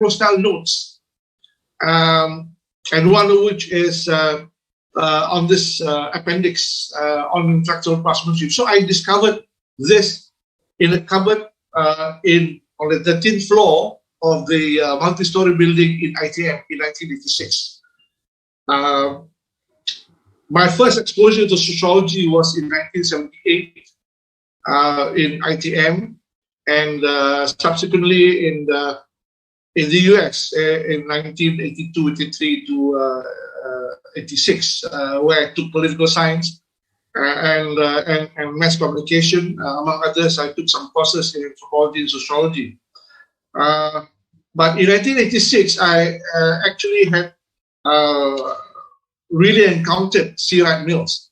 micro-style notes, and one of which is on this appendix on intellectual craftsmanship. So I discovered this in a cupboard on the 13th floor of the multi-story building in ITM in 1986. My first exposure to sociology was in 1978 in ITM, and subsequently in the US in 1982, 83 to 86, where I took political science and mass communication. Among others, I took some courses in anthropology and sociology. But in 1986, I actually had really encountered C. Wright Mills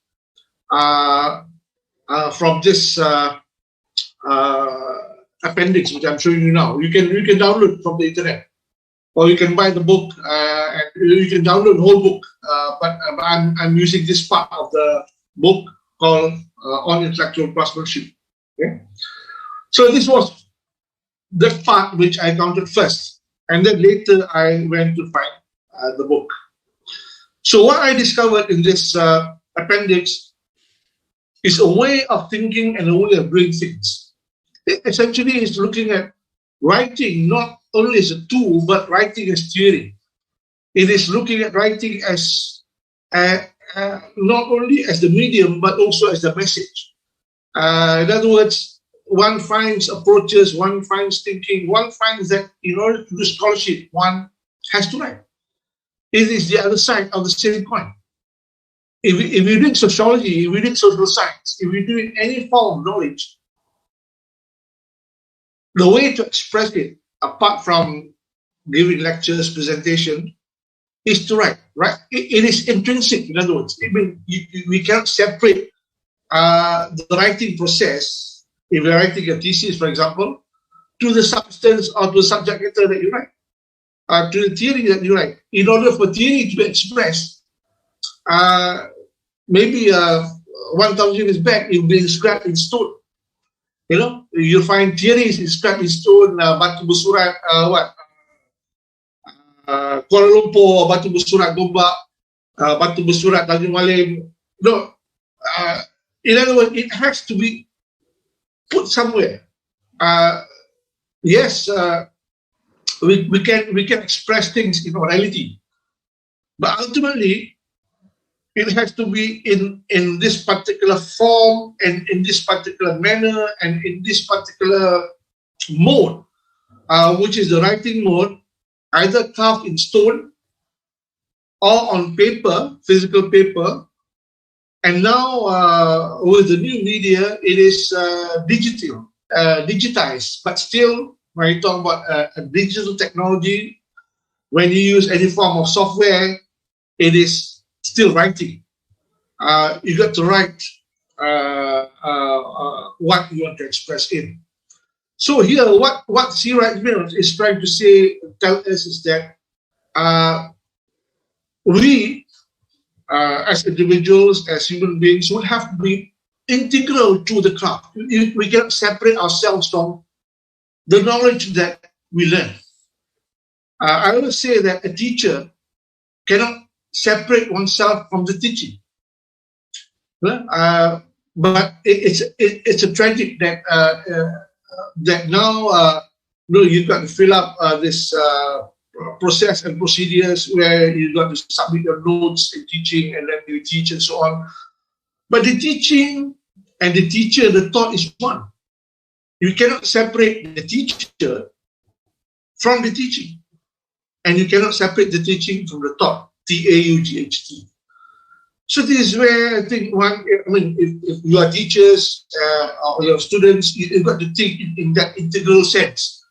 from this appendix, which I'm showing you now. You can download from the internet, or you can buy the book and you can download the whole book. But I'm using this part of the book called On Intellectual Craftsmanship. Okay? So this was the part which I counted first, and then later I went to find the book. So what I discovered in this appendix is a way of thinking and a way of doing things. It essentially is looking at writing not only as a tool, but writing as theory. It is looking at writing as not only as the medium, but also as the message. In other words, one finds approaches, one finds thinking, one finds that in order to do scholarship, one has to write. It is the other side of the same coin. If you're doing sociology, if you're doing social science, if you're doing any form of knowledge, the way to express it, apart from giving lectures, presentation, is to write. Right? It is intrinsic. In other words, I mean, we can't separate the writing process, if you're writing a thesis, for example, to the substance or to the subject matter that you write, to the theory that you write. In order for theory to be expressed, maybe 1,000 years back, it will be inscribed in stone. You know, you'll find theories inscribed in stone, Batu Bersurat, Kuala Lumpur, Batu Bersurat Gombak, Batu Bersurat Tanjung Malim. No, in other words, it has to be put somewhere. Yes, we can express things in orality, but ultimately it has to be in this particular form and in this particular manner and in this particular mode, which is the writing mode, either carved in stone or on paper, physical paper. And now with the new media, it is digitized, but still, when you talk about a digital technology, when you use any form of software, it is still writing. You got to write what you want to express in. So here, what C. Wright Mills is trying to tell us is that we, as individuals, as human beings, would have to be integral to the craft. We cannot separate ourselves from the knowledge that we learn. I always say that a teacher cannot separate oneself from the teaching. But it's a tragic that that now you've got to fill up this process and procedures where you've got to submit your notes and teaching, and then you teach and so on. But the teaching and the teacher, the thought is one. You cannot separate the teacher from the teaching, and you cannot separate the teaching from the thought. T-A-U-G-H-T. So this is where I think if you are teachers or your students, you've got to think in that integral sense.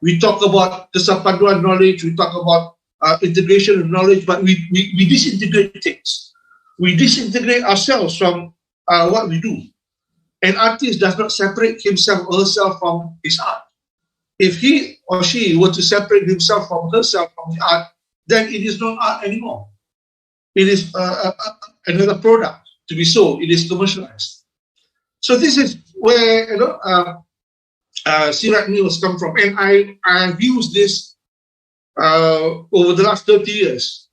We talk about kesepaduan knowledge, we talk about integration of knowledge, but we disintegrate things. We disintegrate ourselves from what we do. An artist does not separate himself or herself from his art. If he or she were to separate himself from herself from the art, then it is not art anymore. It is another product to be sold. It is commercialized. So this is where C. Wright Mills come from, and I've used this over the last 30 years,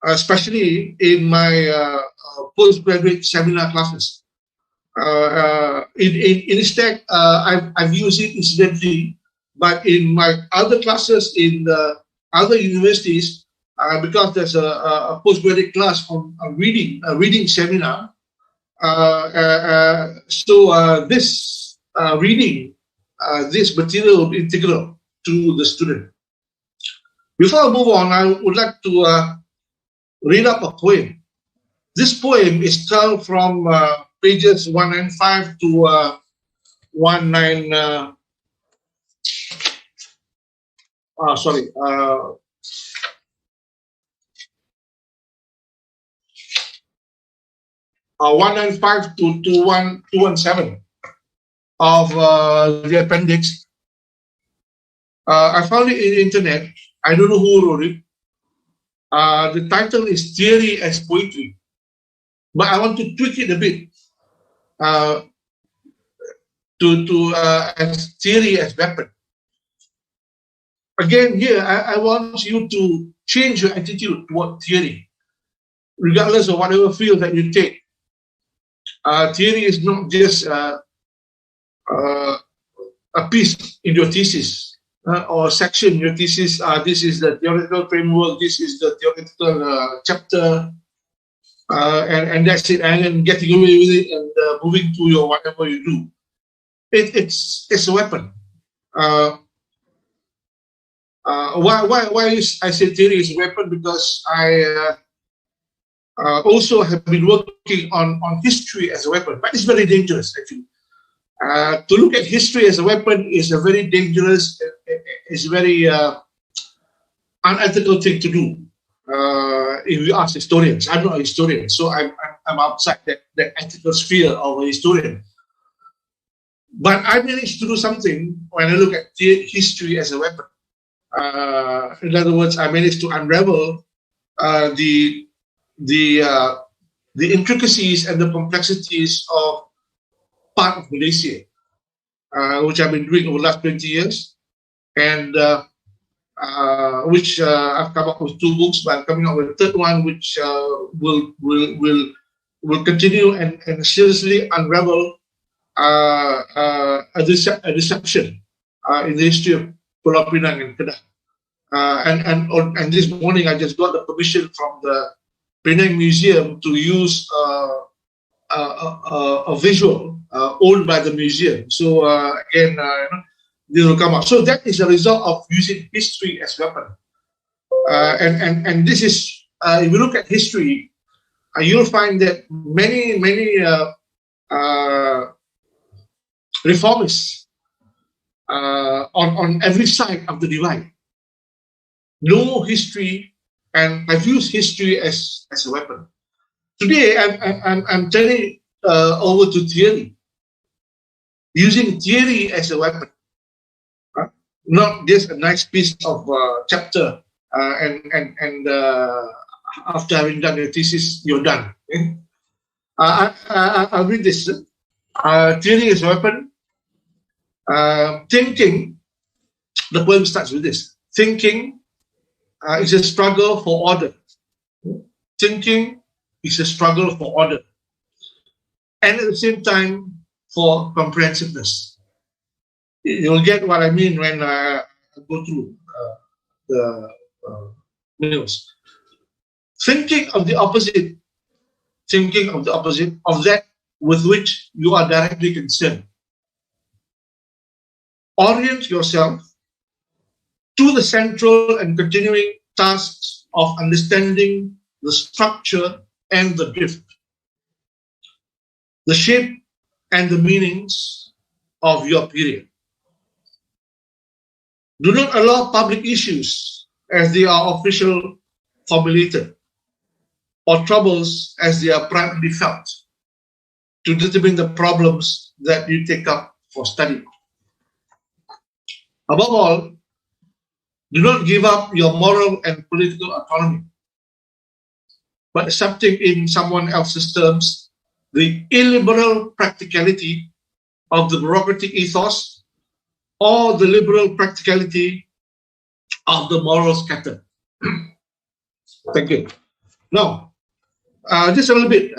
especially in my postgraduate seminar classes. In ISTAC, I've used it incidentally, but in my other classes in other universities, because there's a postgraduate class on a reading seminar, so this reading, this material will be integral to the student. Before I move on, I would like to read up a poem. This poem is taken from pages 195 to 19. Sorry. 195 to 217 of the appendix. I found it in the internet. I don't know who wrote it. The title is Theory as Poetry, but I want to tweak it a bit as theory as weapon. Again, here I want you to change your attitude toward theory, regardless of whatever field that you take. Theory is not just a piece in your thesis or section in your thesis. This is the theoretical framework. This is the theoretical chapter, and that's it. And then getting away with it and moving to your whatever you do. It's a weapon. Why is I say theory is a weapon? Because I also have been working on history as a weapon, but it's very dangerous actually. To look at history as a weapon is a very dangerous, is very unethical thing to do. If you ask historians, I'm not a historian, so I'm outside that ethical sphere of a historian. But I managed to do something when I look at history as a weapon. In other words, I managed to unravel the intricacies and the complexities of part of Malaysia, which I've been doing over the last 20 years, and which I've come up with 2 books, but I'm coming up with a 3rd one, which will continue and seriously unravel a deception in the history of Pulau Pinang and Kedah. And this morning I just got the permission from the Penang Museum to use a visual owned by the museum. So again, this will come up. So that is a result of using history as weapon. And this is, if you look at history, you'll find that many reformists on every side of the divide know history and have used history as a weapon. Today, I'm turning over to theory, using theory as a weapon, not just a nice piece of chapter and after having done your thesis, you're done. I'll read this. Theory as a weapon. Thinking, the poem starts with this. Thinking is a struggle for order. Thinking is a struggle for order. And at the same time, for comprehensiveness. You'll get what I mean when I go through the meals. Thinking of the opposite of that with which you are directly concerned. Orient yourself to the central and continuing tasks of understanding the structure and the drift, the shape and the meanings of your period. Do not allow public issues as they are officially formulated, or troubles as they are primarily felt, to determine the problems that you take up for study. Above all, do not give up your moral and political autonomy, but accepting in someone else's terms the illiberal practicality of the bureaucratic ethos or the liberal practicality of the moral scatter. Thank you. Now, just a little bit.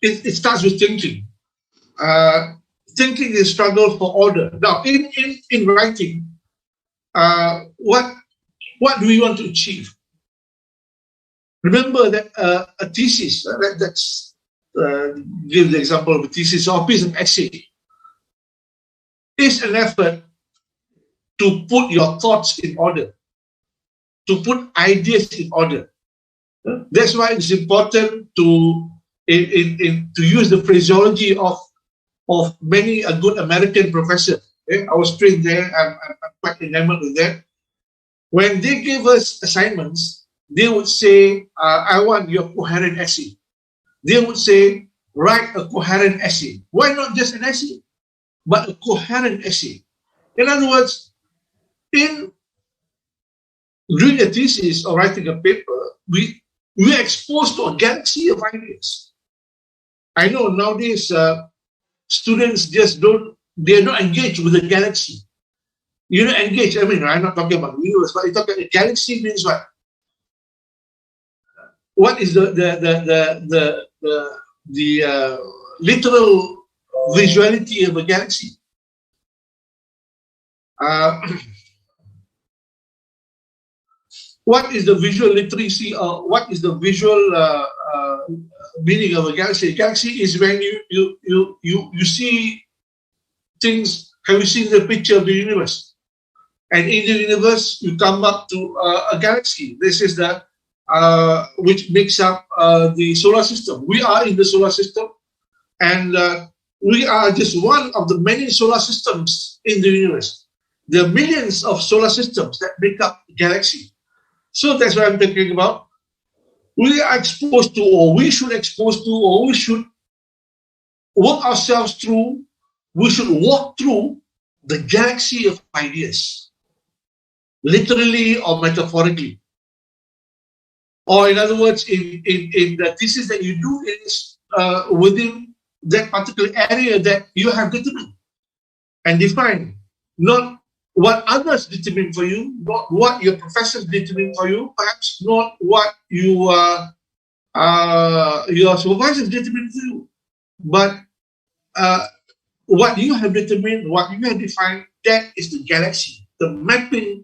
It starts with thinking. Thinking is struggle for order. Now, in writing, what do we want to achieve? Remember that a thesis, let's give the example of a thesis or a piece of essay, is an effort to put your thoughts in order, to put ideas in order. That's why it's important to use the phraseology of many a good American professor. I was trained there. I'm quite enamored with that. When they give us assignments, they would say, I want your coherent essay. They would say, write a coherent essay. Why not just an essay, but a coherent essay? In other words, in doing a thesis or writing a paper, we're exposed to a galaxy of ideas. I know nowadays students just they're not engaged with the galaxy. You're not engaged. I mean, I'm not talking about the universe, but you're talking about the galaxy means what? What is the literal visuality of a galaxy? What is the visual literacy, or what is the visual meaning of a galaxy? A galaxy is when you see things. Have you seen the picture of the universe? And in the universe, you come up to a galaxy. This is the which makes up the solar system. We are in the solar system, and we are just one of the many solar systems in the universe. There are millions of solar systems that make up the galaxy. So that's what I'm talking about. We are exposed to, or we should expose to, or we should work ourselves through, we should walk through the galaxy of ideas, literally or metaphorically. Or in other words, in the thesis that you do is within that particular area that you have determined and defined, not what others determine for you, not what your professors determine for you, perhaps not what your supervisors determine for you, but what you have determined, what you have defined, that is the galaxy, the mapping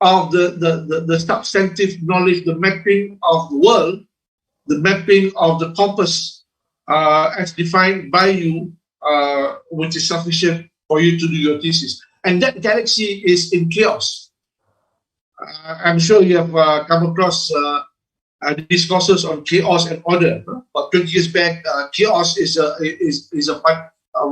of the substantive knowledge, the mapping of the world, the mapping of the corpus as defined by you, which is sufficient for you to do your thesis. And that galaxy is in chaos. I'm sure you have come across these courses on chaos and order. About 20 years back, chaos is a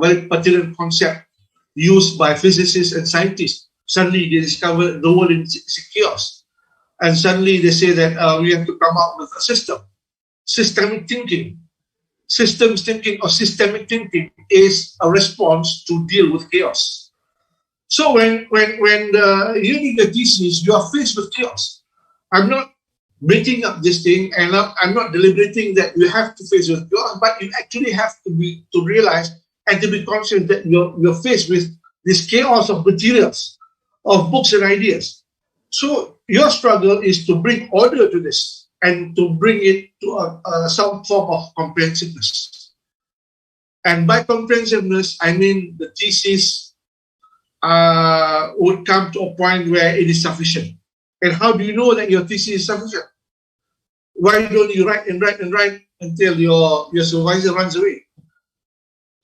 very pertinent concept used by physicists and scientists. Suddenly they discover the world is chaos. And suddenly they say that we have to come up with a system. Systemic thinking. Systems thinking or systemic thinking is a response to deal with chaos. So when you need a thesis, you are faced with chaos. I'm not making up this thing, and I'm not deliberating that you have to face with chaos, but you actually have to realize and to be conscious that you're faced with this chaos of materials, of books and ideas. So your struggle is to bring order to this and to bring it to some form of comprehensiveness. And by comprehensiveness, I mean the thesis would come to a point where it is sufficient. And how do you know that your thesis is sufficient? Why don't you write and write and write until your supervisor runs away?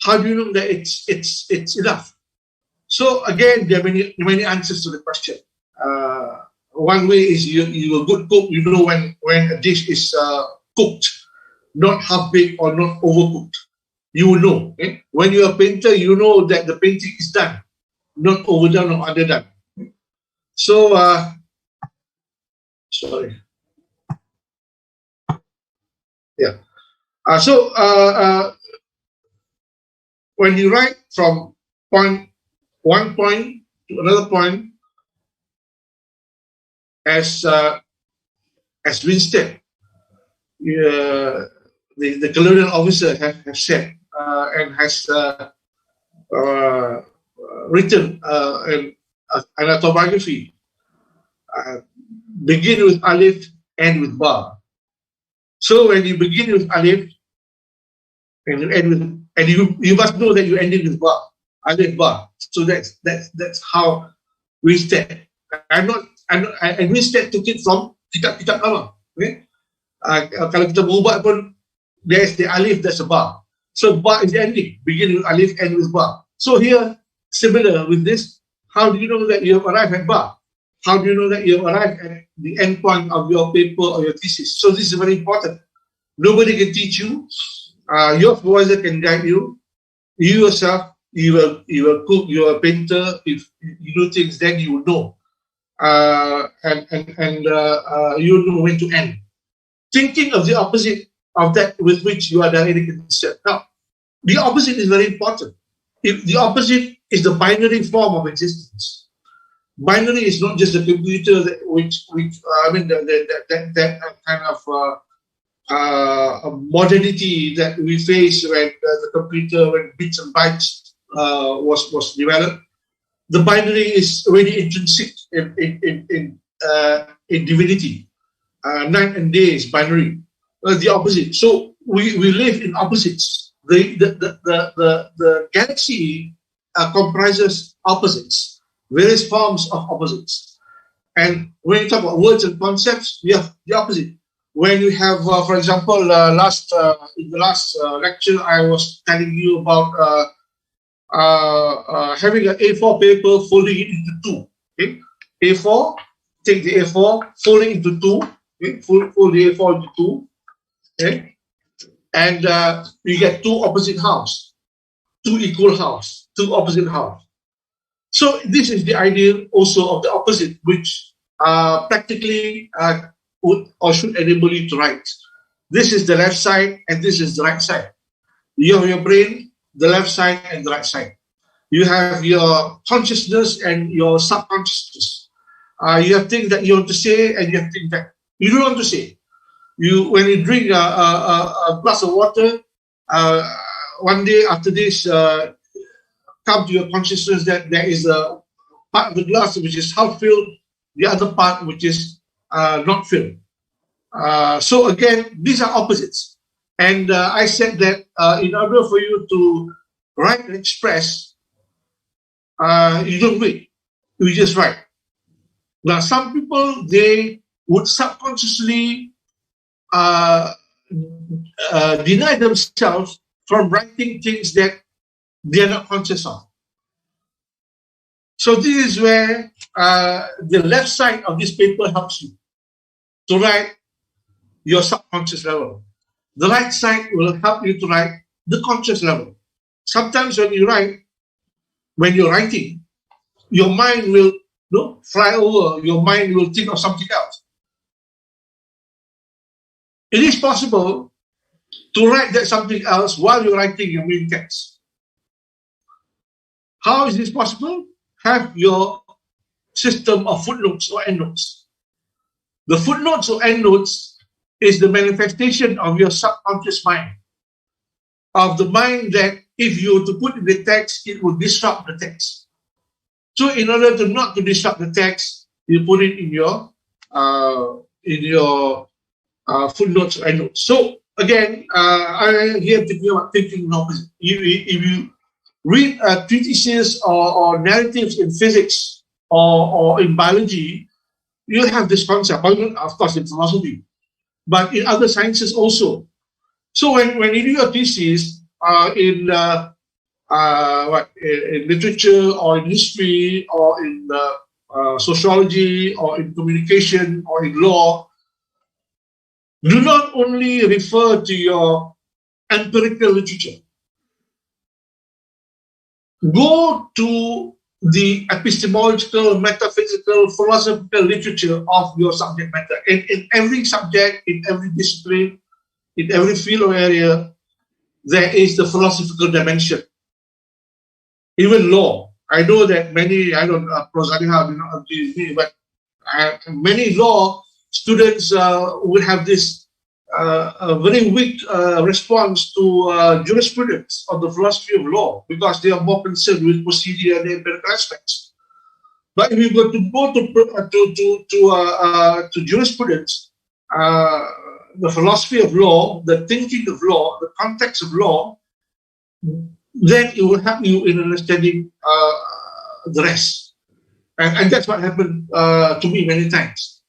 How do you know that it's enough? So again, there are many answers to the question. One way is you're a good cook. You know when a dish is cooked, not half baked or not overcooked. You will know. Eh? When you're a painter, you know that the painting is done, not overdone or underdone. So, sorry. Yeah. When you write from one point to another point, as Winstead, the colonial officer, have said and has written an autobiography. begin with alif, end with ba. So when you begin with alif and you end with, and you must know that you ended with ba, alif ba. So that's how we start. And we start took it from kitab-kitab lama. Okay? Kalau kita berubah pun, there's the alif, there's a ba. So ba is the ending. Begin with alif, end with ba. So here, similar with this, how do you know that you have arrived at ba? How do you know that you have arrived at the end point of your paper or your thesis? So this is very important. Nobody can teach you. Your supervisor can guide you. You yourself, you will cook, you are a painter. If you do things, then you will know. You know when to end. Thinking of the opposite of that with which you are directly concerned. Now, the opposite is very important. If the opposite is the binary form of existence. Binary is not just a computer that kind of modernity that we face when the computer, when bits and bytes was developed. The binary is already intrinsic in divinity. Night and day is binary. The opposite. So we live in opposites. The galaxy comprises opposites. Various forms of opposites. And when you talk about words and concepts, we have the opposite. When you have, for example, in the last lecture, I was telling you about having an A4 paper, folding it into two. Okay? A4, take the A4, fold it into two. Okay? Fold the A4 into two. Okay? And you get two opposite halves, two equal halves, two opposite halves. So this is the idea also of the opposite, which practically would or should enable you to write. This is the left side and this is the right side. You have your brain, the left side and the right side. You have your consciousness and your subconsciousness. You have things that you want to say and you have things that you don't want to say. When you drink a glass of water, one day after this, come to your consciousness that there is a part of the glass which is half filled, the other part which is not filled. So again, these are opposites. And I said that in order for you to write and express, you don't wait, you just write. Now, some people, they would subconsciously deny themselves from writing things that they are not conscious of. So this is where the left side of this paper helps you to write your subconscious level. The right side will help you to write the conscious level. Sometimes when you're writing, your mind will fly over, your mind will think of something else. It is possible to write that something else while you're writing your main text. How is this possible? Have your system of footnotes or endnotes. The footnotes or endnotes is the manifestation of your subconscious mind, of the mind that if you were to put in the text, it will disrupt the text. So in order to not to disrupt the text, you put it in your footnotes or endnotes. So again, I here thinking about thinking opposite. If you read treatises or narratives in physics or in biology, you'll have this concept, of course in philosophy, but in other sciences also. So when you do your thesis in literature or in history or in sociology or in communication or in law, do not only refer to your empirical literature. Go to the epistemological, metaphysical, philosophical literature of your subject matter. In every subject, in every discipline, in every field or area, there is the philosophical dimension. Even law. I know that many, I don't know, Prof. Zaliha did not agree with me, but many law students will have this a very weak response to jurisprudence of the philosophy of law because they are more concerned with procedure and empirical aspects. But if we were to go to jurisprudence, the philosophy of law, the thinking of law, the context of law, then it will help you in understanding the rest. And that's what happened to me many times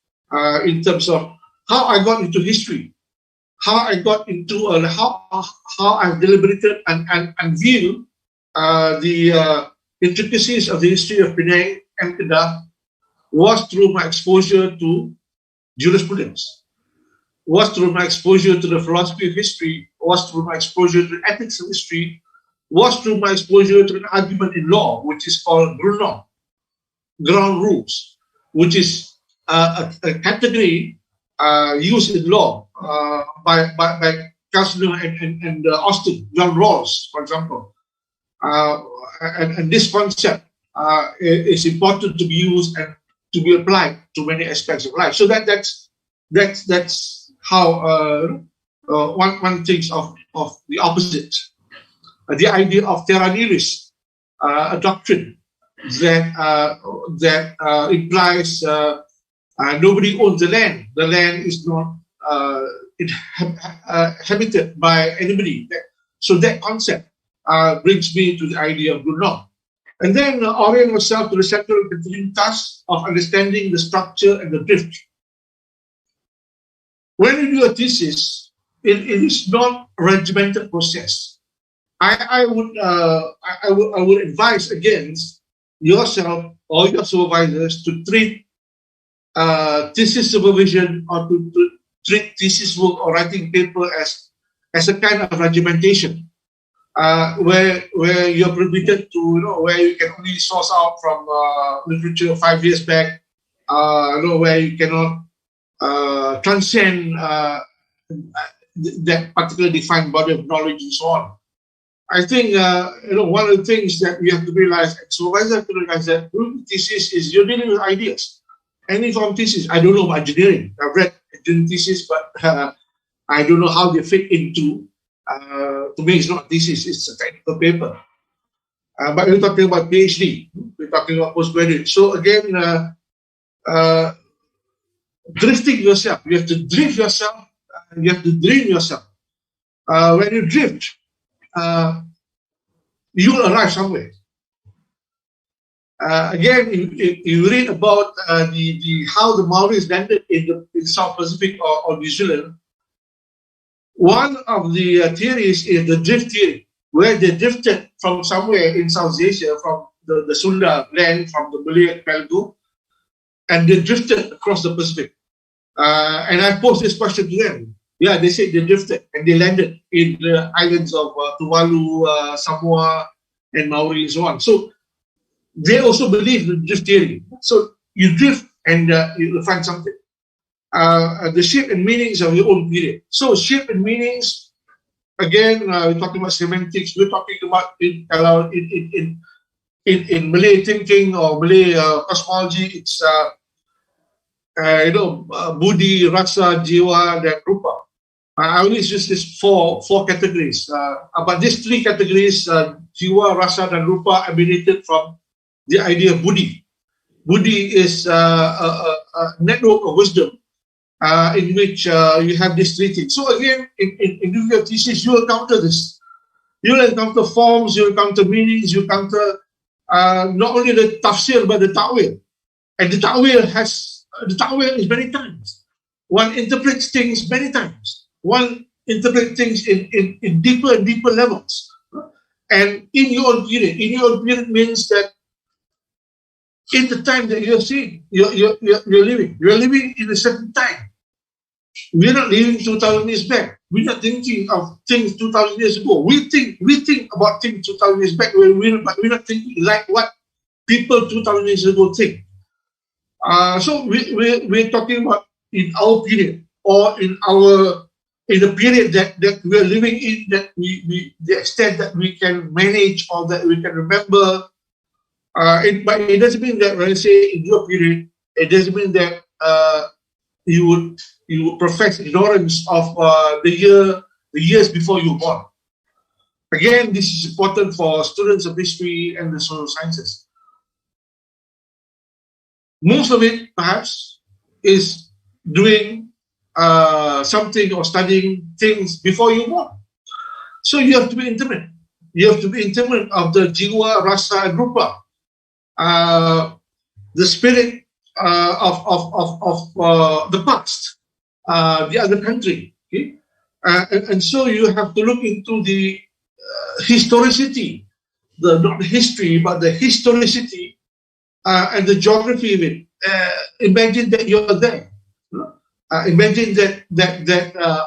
in terms of how I got into history, how I got into how I've deliberated and viewed the intricacies of the history of Penang and Kedah was through my exposure to jurisprudence, was through my exposure to the philosophy of history, was through my exposure to ethics of history, was through my exposure to an argument in law, which is called ground rules, which is a category used in law by Kastner and Austin, John Rawls, for example. And this concept is important to be used and to be applied to many aspects of life. So that's how one thinks of the opposite. The idea of terra nullius, a doctrine that implies nobody owns the land. The land is not habited by anybody. So that concept brings me to the idea of good law. And then orient yourself to the central continuing task of understanding the structure and the drift. When you do a thesis, it is not a regimented process. I would advise against yourself or your supervisors to treat thesis supervision or to treat thesis work or writing paper as a kind of regimentation, where you're permitted to, where you can only source out from literature 5 years back, where you cannot transcend that particular defined body of knowledge and so on. I think one of the things that we have to realize, and supervisors have to realize, that thesis is you're dealing with ideas. Any form of thesis, I don't know about engineering. I've read engineering thesis, but I don't know how they fit into. To me, it's not a thesis; it's a technical paper. But we're talking about PhD. We're talking about postgraduate. So again, drifting yourself. You have to drift yourself. You have to dream yourself. When you drift, you will arrive somewhere. Again, if you read about how the Maoris landed in South Pacific or New Zealand, one of the theories is the drift theory, where they drifted from somewhere in South Asia, from the Sunda land, from the Malay archipelago, and they drifted across the Pacific. And I posed this question to them. Yeah, they said they drifted and they landed in the islands of Tuvalu, Samoa, and Maori, and so on. So they also believe in drift theory. So you drift and you find something. The shape and meanings of your own period. So shape and meanings, again, we're talking about semantics. We're talking about in Malay thinking or Malay cosmology, it's Budi, Rasa, Jiwa, dan Rupa. I only use these four categories. But these three categories, Jiwa, Rasa, dan Rupa, emanated from the idea of Budi. Budi is a network of wisdom in which you have these three things. So again, in doing your thesis, you will encounter this. You will encounter forms, you will encounter meanings, you will encounter not only the tafsir, but the ta'wil. And the ta'wil is many times. One interprets things many times. One interprets things in deeper and deeper levels. And in your own period means that in the time that you're seeing, you're living in a certain time. We're not living 2,000 years back. We're not thinking of things 2,000 years ago. We think about things 2,000 years back, but we're not thinking like what people 2,000 years ago think. So we're talking about in our period, or in the period that we're living in, that we the extent that we can manage or that we can remember. But it doesn't mean that when I say in your period, it doesn't mean that you would profess ignorance of the years before you were born. Again, this is important for students of history and the social sciences. Most of it, perhaps, is doing something or studying things before you born. So you have to be intimate. You have to be intimate of the jiwa, rasa, and rupa, the spirit of the past, the other country. Okay? And so you have to look into the historicity, not history, but the historicity and the geography of it. Imagine that you're there. Imagine that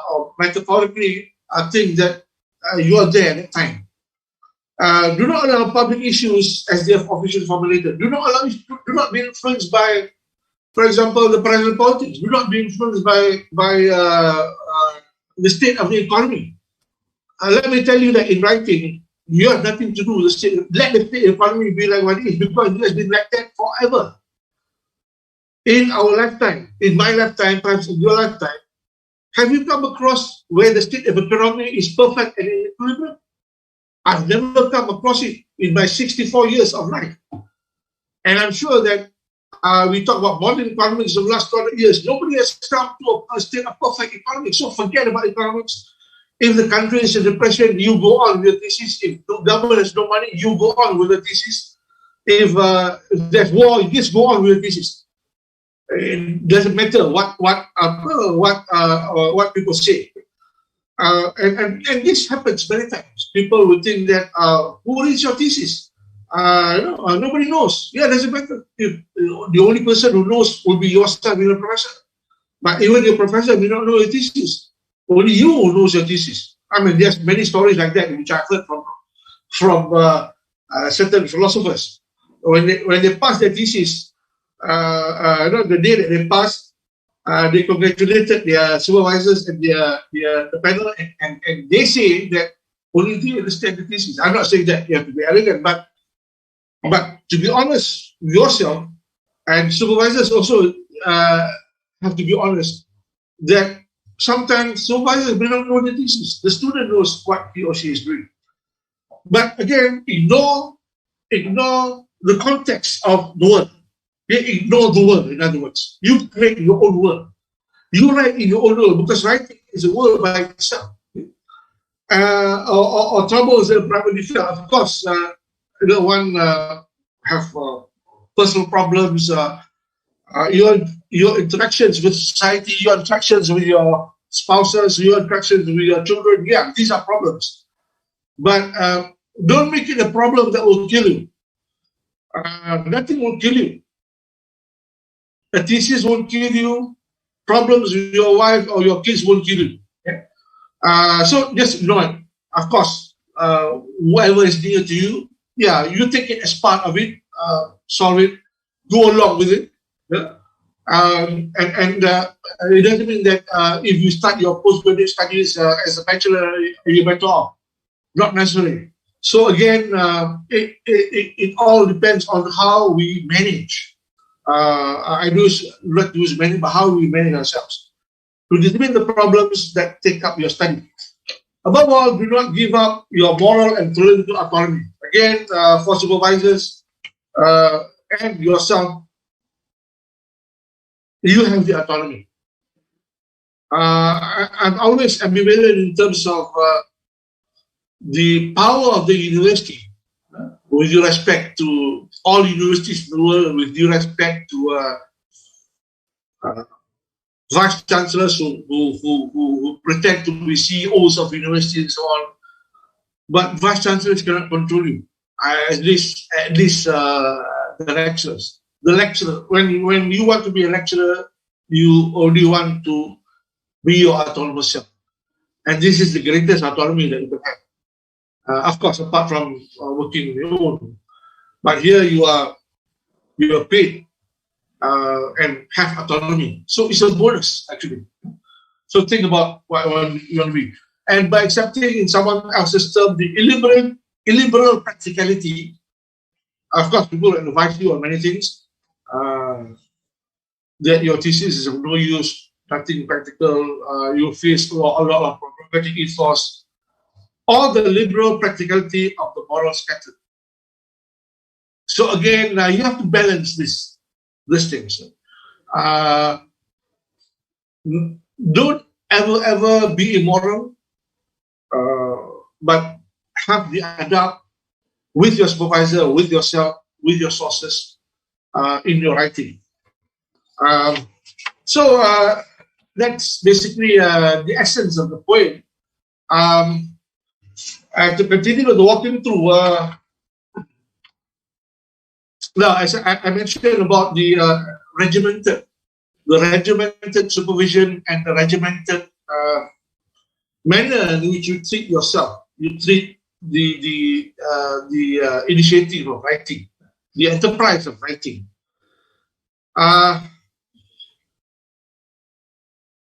or metaphorically, I think that you are there at that time. Do not allow public issues as they have officially formulated. Do not be influenced by, for example, the present politics. Do not be influenced by the state of the economy. Let me tell you that in writing, you have nothing to do with the state. Let the state economy be like what it is, because it has been like that forever. In our lifetime, in my lifetime, perhaps in your lifetime, have you come across where the state of economy is perfect and in equilibrium? I've never come across it in my 64 years of life. And I'm sure that we talk about modern economics of the last 200 years. Nobody has come to a state of perfect economics. So forget about economics. If the country is in depression, you go on with your thesis. If the government has no money, you go on with the thesis. If there's war, you just go on with the thesis. It doesn't matter what people say. And this happens many times. People will think that who reads your thesis? Nobody knows. Yeah, doesn't matter. If the only person who knows will be yourself, your professor. But even your professor may not know your thesis. Only you who knows your thesis. I mean, there's many stories like that which I've heard from certain philosophers. When they pass their thesis, the day that they passed, they congratulated their supervisors and the panel, and they say that only they understand the thesis. I'm not saying that you have to be arrogant, but to be honest with yourself, and supervisors also have to be honest, that sometimes supervisors may not know the thesis. The student knows what he or she is doing. But again, ignore the context of the world. Ignore the world, in other words. You create your own world. You write in your own world, because writing is a world by itself. Or troubles in privately felt. Of course, one have personal problems. Your interactions with society, your interactions with your spouses, your interactions with your children. Yeah, these are problems. But don't make it a problem that will kill you. Nothing will kill you. A thesis won't kill you. Problems with your wife or your kids won't kill you. Yeah? So just ignore it. Of course, whatever is dear to you, yeah, you take it as part of it, solve it, go along with it. Yeah? It doesn't mean that if you start your postgraduate studies as a bachelor, you're better off. Not necessarily. So again, it all depends on how we manage. I do not use manage, but how we manage ourselves to determine the problems that take up your study. Above all, do not give up your moral and theoretical autonomy. Again, for supervisors and yourself, you have the autonomy. I'm always ambivalent in terms of the power of the university, with due respect to all universities in the world, with due respect to vice chancellors who pretend to be CEOs of universities and so on. But vice chancellors cannot control you. At least the lecturers. The lecturer, when you want to be a lecturer, you only want to be your autonomous self, and this is the greatest autonomy that you can have. Of course, apart from working on your own, but here you are paid and have autonomy, so it's a bonus actually. So think about what you want to be, and by accepting in someone else's term the illiberal practicality. Of course, people advise you on many things. That your thesis is of no use, nothing practical, you face a lot of problematic ethos, or the liberal practicality of the moral scattered. So again, you have to balance this. these things. Don't ever be immoral, but have the adab with your supervisor, with yourself, with your sources in your writing. So that's basically the essence of the poem. To continue with walking through, now as I mentioned about the regimented supervision and the regimented manner in which you treat yourself, you treat the initiative of writing, the enterprise of writing.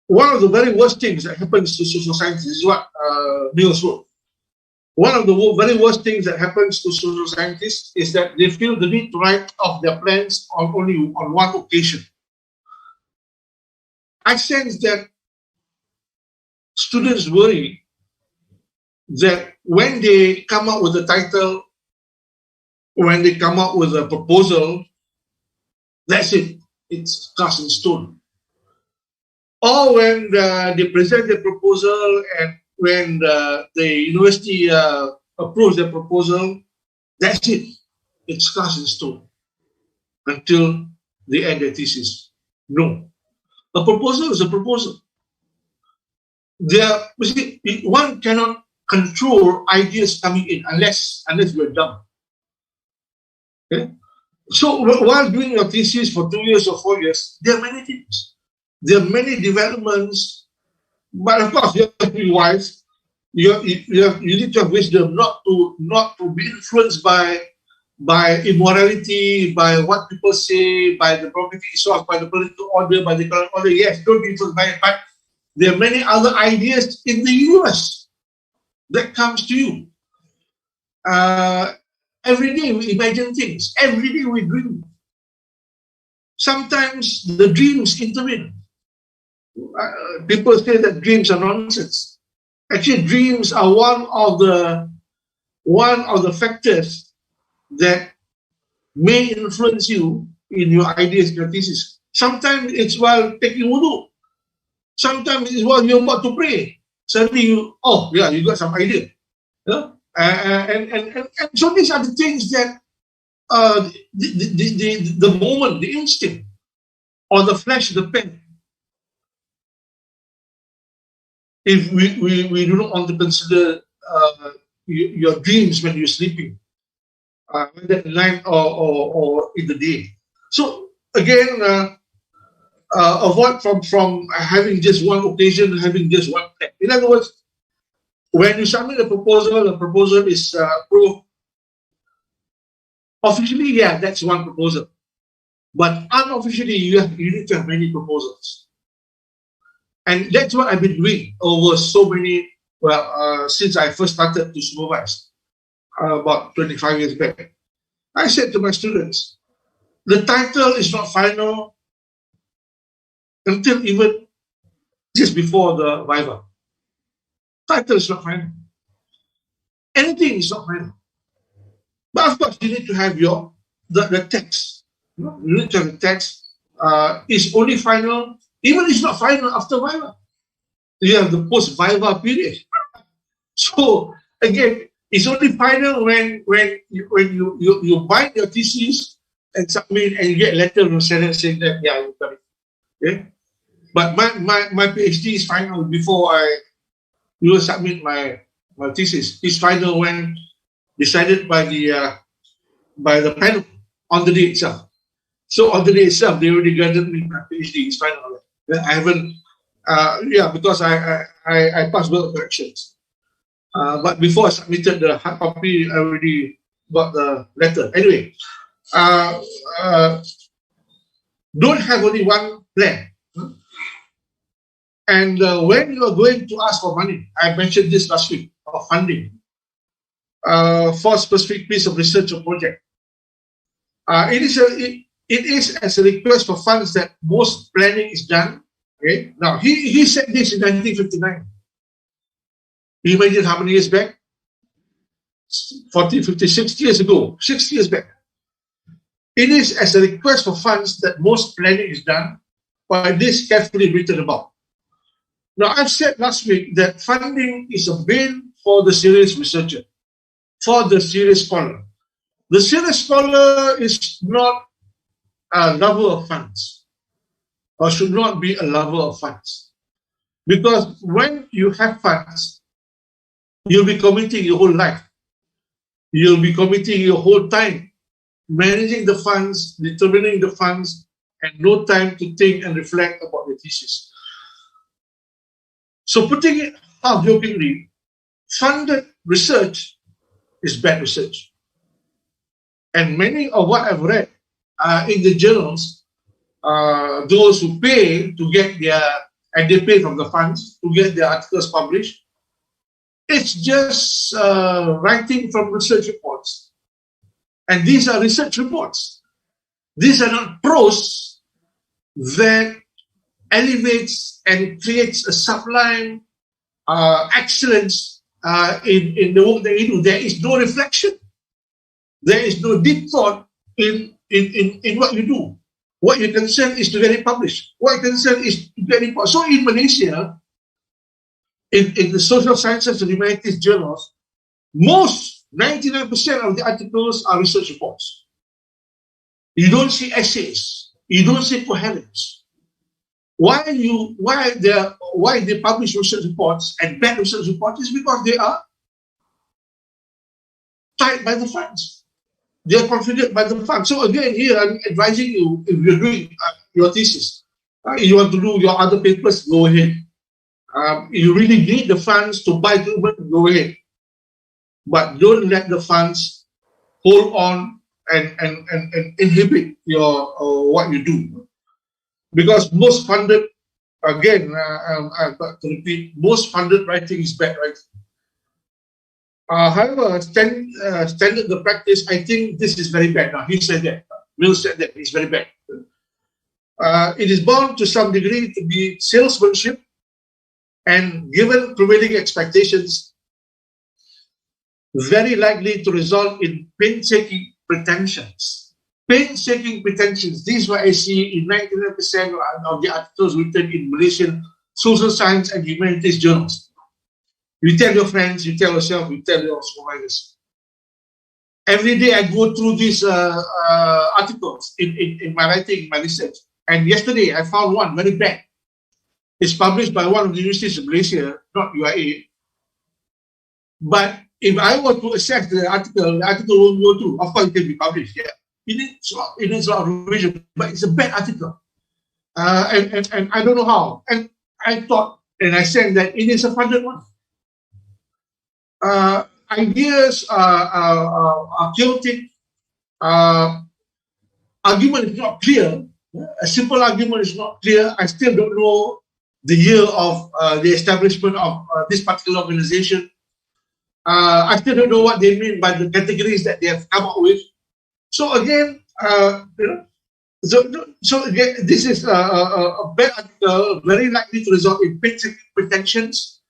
One of the very worst things that happens to social scientists is what Neil wrote. One of the very worst things that happens to social scientists is that they feel the need to write off their plans on only on one occasion. I sense that students worry that when they come up with a title, when they come up with a proposal, that's it. It's cast in stone. Or when they present the proposal and when the university approves the proposal, that's it. It's cast in stone until they end their thesis. No. A proposal is a proposal. One cannot control ideas coming in unless you're dumb. Okay? So while doing your thesis for 2 years or 4 years, there are many things. There are many developments, but of course you have to be wise. You need to have wisdom not to be influenced by immorality, by what people say, by the prophetic source, by the political order, by the current order. Yes, don't be influenced by it, but there are many other ideas in the universe that comes to you. Every day we imagine things. Every day we dream. Sometimes the dreams intervene. People say that dreams are nonsense. Actually, dreams are one of the factors that may influence you in your ideas, your thesis. Sometimes it's while taking wudu. Sometimes it's while you're about to pray. Suddenly you got some idea. Yeah? And so these are the things that the moment, the instinct, or the flash of the pen. If we do not want to consider your dreams when you're sleeping, whether at night or in the day. So again, avoid from having just one occasion, having just one plan. In other words, when you submit a proposal is approved. Officially, yeah, that's one proposal. But unofficially, you need to have many proposals. And that's what I've been doing over so many, since I first started to supervise, about 25 years back. I said to my students, the title is not final until even just before the Viva. Title is not final. Anything is not final. But of course, you need to have the text. You need to have the text. Is only final, even if it's not final after Viva. You have the post-Viva period. So again, it's only final when you bind your thesis and submit and you get a letter from Senate saying that you got it. Okay? But my PhD is final before you will submit my thesis. It's final when decided by the panel on the day itself. So on the day itself, they already granted me my PhD. It's final. I haven't, because I passed well corrections. But before I submitted the hard copy, I already got the letter. Anyway, don't have only one plan. And when you are going to ask for money, I mentioned this last week, of funding, for a specific piece of research or project. It is as a request for funds that most planning is done. Okay. Now he said this in 1959. You imagine how many years back? 40, 50, 60 years ago. 60 years back. It is as a request for funds that most planning is done, but this carefully written about. Now, I've said last week that funding is a bane for the serious researcher, for the serious scholar. The serious scholar is not a lover of funds, or should not be a lover of funds. Because when you have funds, you'll be committing your whole life. You'll be committing your whole time, managing the funds, determining the funds, and no time to think and reflect about the thesis. So putting it half-jokingly, funded research is bad research. And many of what I've read in the journals, those who pay to get their, and they pay from the funds to get their articles published, it's just writing from research reports. And these are research reports. These are not prose that elevates and creates a sublime excellence in the work that you do. There is no reflection. There is no deep thought in what you do. What you're concerned is to get it published. What you're concerned is to get it published. So in Malaysia, in the social sciences and humanities journals, most 99% of the articles are research reports. You don't see essays. You don't see coherence. Why they publish research reports and bad research reports is because they are tied by the funds. They are configured by the funds. So again, here I'm advising you, if you're doing your thesis, you want to do your other papers, go ahead. You really need the funds to buy equipment, go ahead. But don't let the funds hold on and inhibit your what you do. Because most funded, again, I've got to repeat, most funded writing is bad writing. However, standard the practice, I think this is very bad. Now, he said that. Will said that it's very bad. It is bound to some degree to be salesmanship, and given prevailing expectations, very likely to result in painstaking pretensions. Painstaking pretensions. This is what I see in 99% of the articles written in Malaysian social science and humanities journals. You tell your friends, you tell yourself, you tell your supervisors. Every day I go through these articles in my writing, in my research. And yesterday I found one very bad. It's published by one of the universities in Malaysia, not UIA. But if I were to assess the article won't go through. Of course, it can be published. Yeah, it needs a lot of revision, but it's a bad article. And I don't know how. And I thought, and I said that it is a funded one. Ideas are chaotic. Argument is not clear. A simple argument is not clear. I still don't know the year of the establishment of this particular organization. I still don't know what they mean by the categories that they have come up with. So again, so again, this is a bad article, very likely to result in pretensions.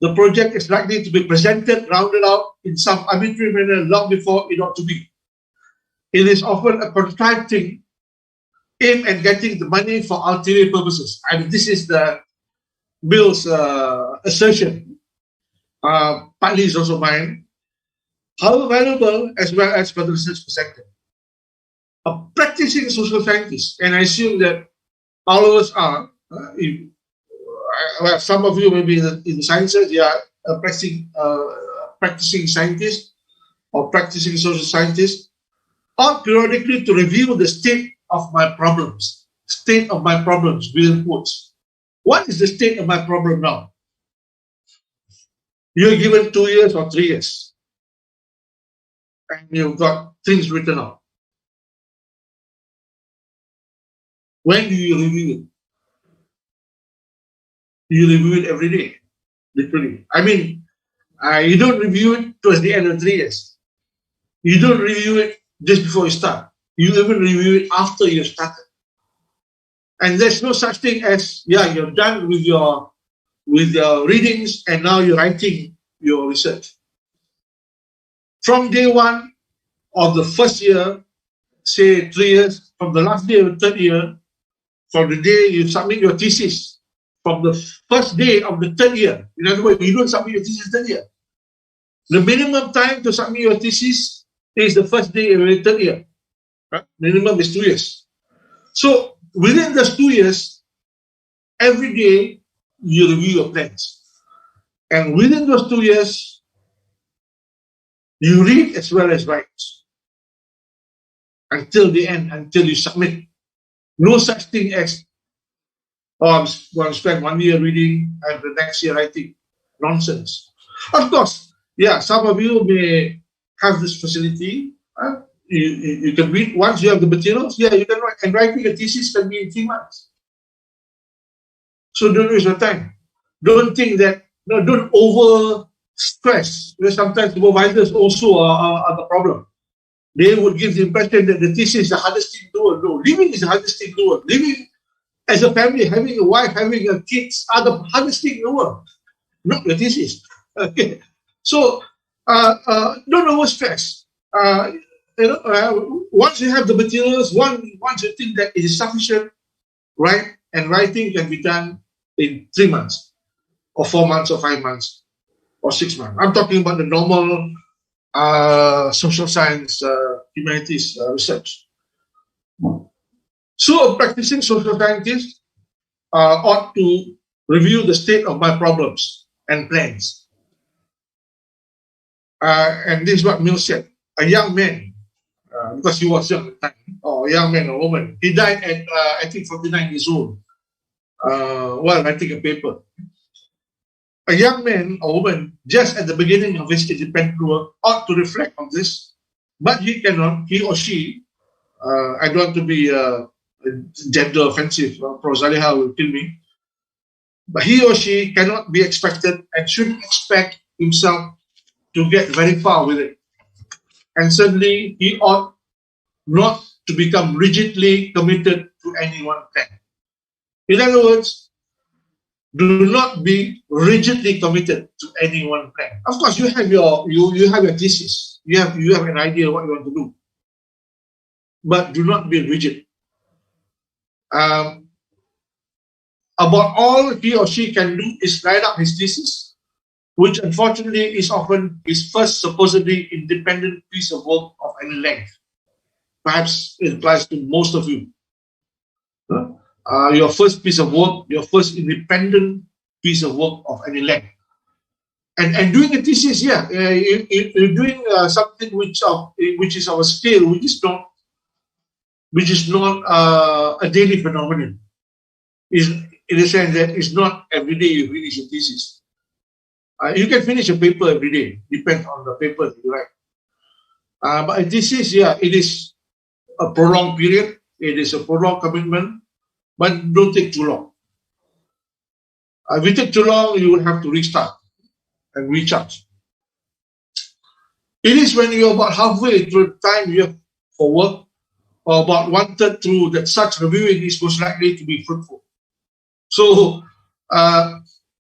The project is likely to be presented, rounded out in some arbitrary manner long before it ought to be. It is often a contrived thing aimed at getting the money for ulterior purposes. I mean, this is the Bill's assertion. Partly is also mine. However valuable as well as for the research perspective. A practicing social scientist, and I assume that all of us are, well, some of you may be in the sciences, you are a practicing scientist or practicing social scientist, or periodically to review the state of my problems. State of my problems, within quotes. What is the state of my problem now? You're given 2 years or 3 years, and you've got things written out. When do you review it? You review it every day, literally. I mean, you don't review it towards the end of 3 years. You don't review it just before you start. You even review it after you've started. And there's no such thing as, yeah, you're done with your readings and now you're writing your research. From day one of the first year, say 3 years, from the last day of the third year, from the day you submit your thesis, from the first day of the third year. In other words, you don't submit your thesis third year. The minimum time to submit your thesis is the first day of the third year. Right? Minimum is 2 years. So within those 2 years, every day you review your plans. And within those 2 years, you read as well as write. Until the end, until you submit. No such thing as, oh, I'm going to spend 1 year reading and the next year writing. Nonsense. Of course, yeah, some of you may have this facility. You can read, once you have the materials, yeah, you can write. And writing a thesis can be in 3 months. So don't waste your time. Don't think that, no, don't over stress. Because sometimes supervisors also are the problem. They would give the impression that the thesis is the hardest thing to do. No, living is the hardest thing to do. Living as a family, having a wife, having a kids are the hardest thing in the world. Not the thesis. Okay. So don't over stress. Once you have the materials, once you think that it is sufficient, right? And writing can be done in 3 months, or 4 months, or 5 months, or 6 months. I'm talking about the normal social science, humanities research. So a practicing social scientist ought to review the state of my problems and plans. And this is what Mill said. A young man, because he was young at the time, or a young man or woman, he died at, I think, 49 years old, while writing a paper. A young man or woman, just at the beginning of his independent work, ought to reflect on this, but he cannot, he or she, I don't want to be gender offensive, Prof. Zaliha will kill me, but he or she cannot be expected and shouldn't expect himself to get very far with it. And certainly, he ought not to become rigidly committed to any one plan. In other words, do not be rigidly committed to any one plan. Of course, you have your thesis. You have an idea what you want to do, but do not be rigid. About all he or she can do is write up his thesis, which unfortunately is often his first supposedly independent piece of work of any length. Perhaps it applies to most of you. Your first piece of work, your first independent piece of work of any length. And doing a thesis, yeah, you're doing something which is of a scale, which is not a daily phenomenon. In the sense that it's not every day you finish a thesis. You can finish a paper every day, depends on the paper you write. But a thesis, yeah, it is a prolonged period, it is a prolonged commitment, but don't take too long. If you take too long, you will have to restart and recharge. It is when you're about halfway through the time you have for work, or about 1/3 through, that such reviewing is most likely to be fruitful. So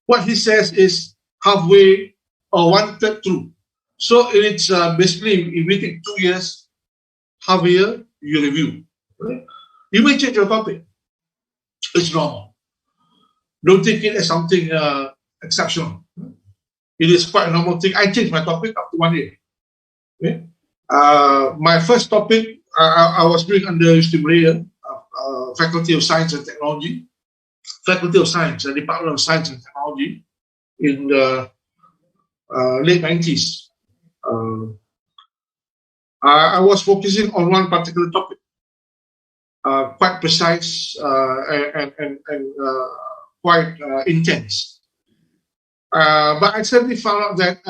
what he says is halfway or 1/3 through. So it's basically, if we take 2 years, half a year, you review. Right? You may change your topic. It's normal. Don't take it as something exceptional. It is quite a normal thing. I changed my topic after 1 year. Okay? My first topic, I was doing under Merican, Faculty of Science and Technology, Faculty of Science, Department of Science and Technology in the late 90s. I was focusing on one particular topic, quite precise and quite intense. But I certainly found out that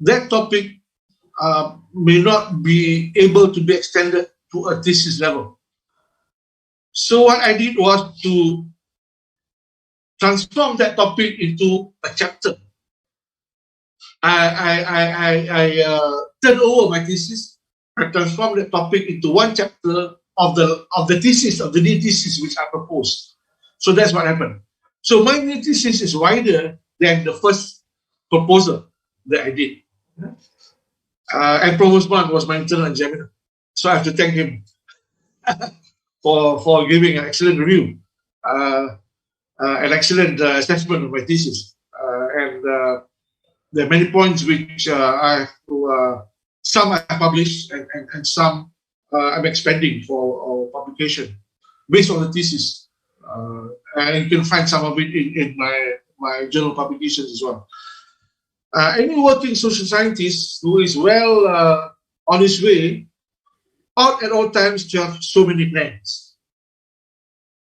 that topic may not be able to be extended to a thesis level. So what I did was to transform that topic into a chapter. I turned over my thesis. I transformed that topic into one chapter of the thesis, of the new thesis which I proposed. So that's what happened. So my new thesis is wider than the first proposal that I did. And Provost Mann was my internal examiner. So I have to thank him for giving an excellent review, an excellent assessment of my thesis. And there are many points which I have to, some I published and some I'm expanding for publication based on the thesis. And you can find some of it in my journal publications as well. Any working social scientist who is well on his way ought at all times to have so many plans,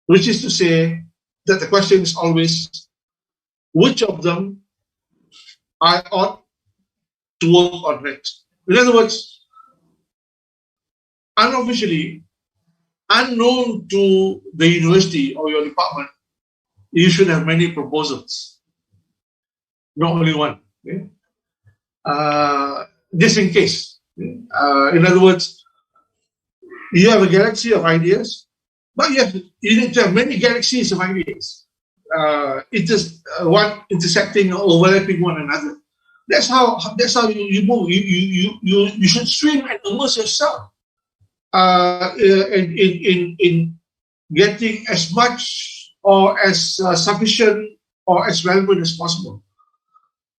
which is to say that the question is always, which of them I ought to work on next? In other words, unofficially, unknown to the university or your department, you should have many proposals, not only one. Okay? Just in case. In other words, you have a galaxy of ideas, but you need to have many galaxies of ideas. It is one intersecting or overlapping one another. That's how you move. You should swim and immerse yourself in getting as much or as sufficient or as relevant as possible.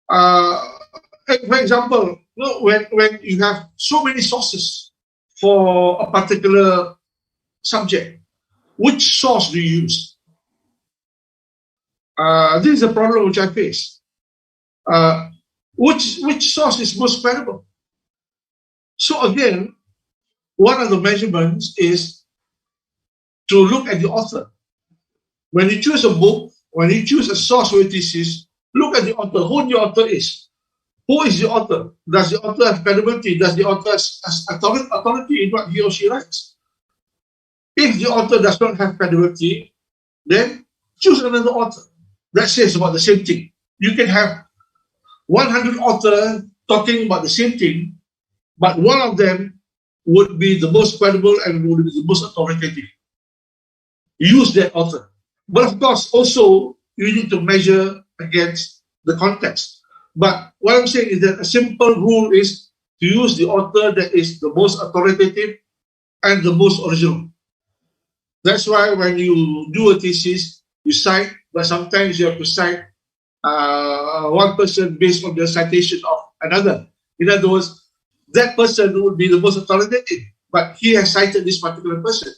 For example, when you have so many sources for a particular subject, which source do you use? This is a problem which I face. Which source is most credible? So again, one of the measurements is to look at the author. When you choose a book, when you choose a source for your thesis, look at the author, who the author is. Who is the author? Does the author have credibility? Does the author have authority in what he or she writes? If the author does not have credibility, then choose another author that says about the same thing. You can have 100 authors talking about the same thing, but one of them would be the most credible and would be the most authoritative. Use that author. But of course, also, you need to measure against the context. But what I'm saying is that a simple rule is to use the author that is the most authoritative and the most original. That's why when you do a thesis, you cite, but sometimes you have to cite one person based on the citation of another. In other words, that person would be the most authoritative, but he has cited this particular person.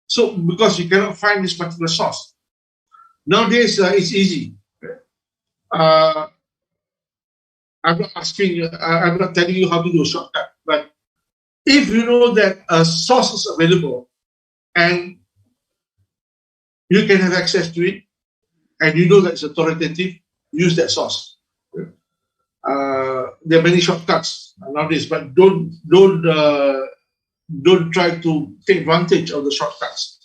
So, because you cannot find this particular source. Nowadays, it's easy. I'm not telling you how to do a shortcut, but if you know that a source is available and you can have access to it, and you know that it's authoritative, use that source. There are many shortcuts nowadays, but don't try to take advantage of the shortcuts.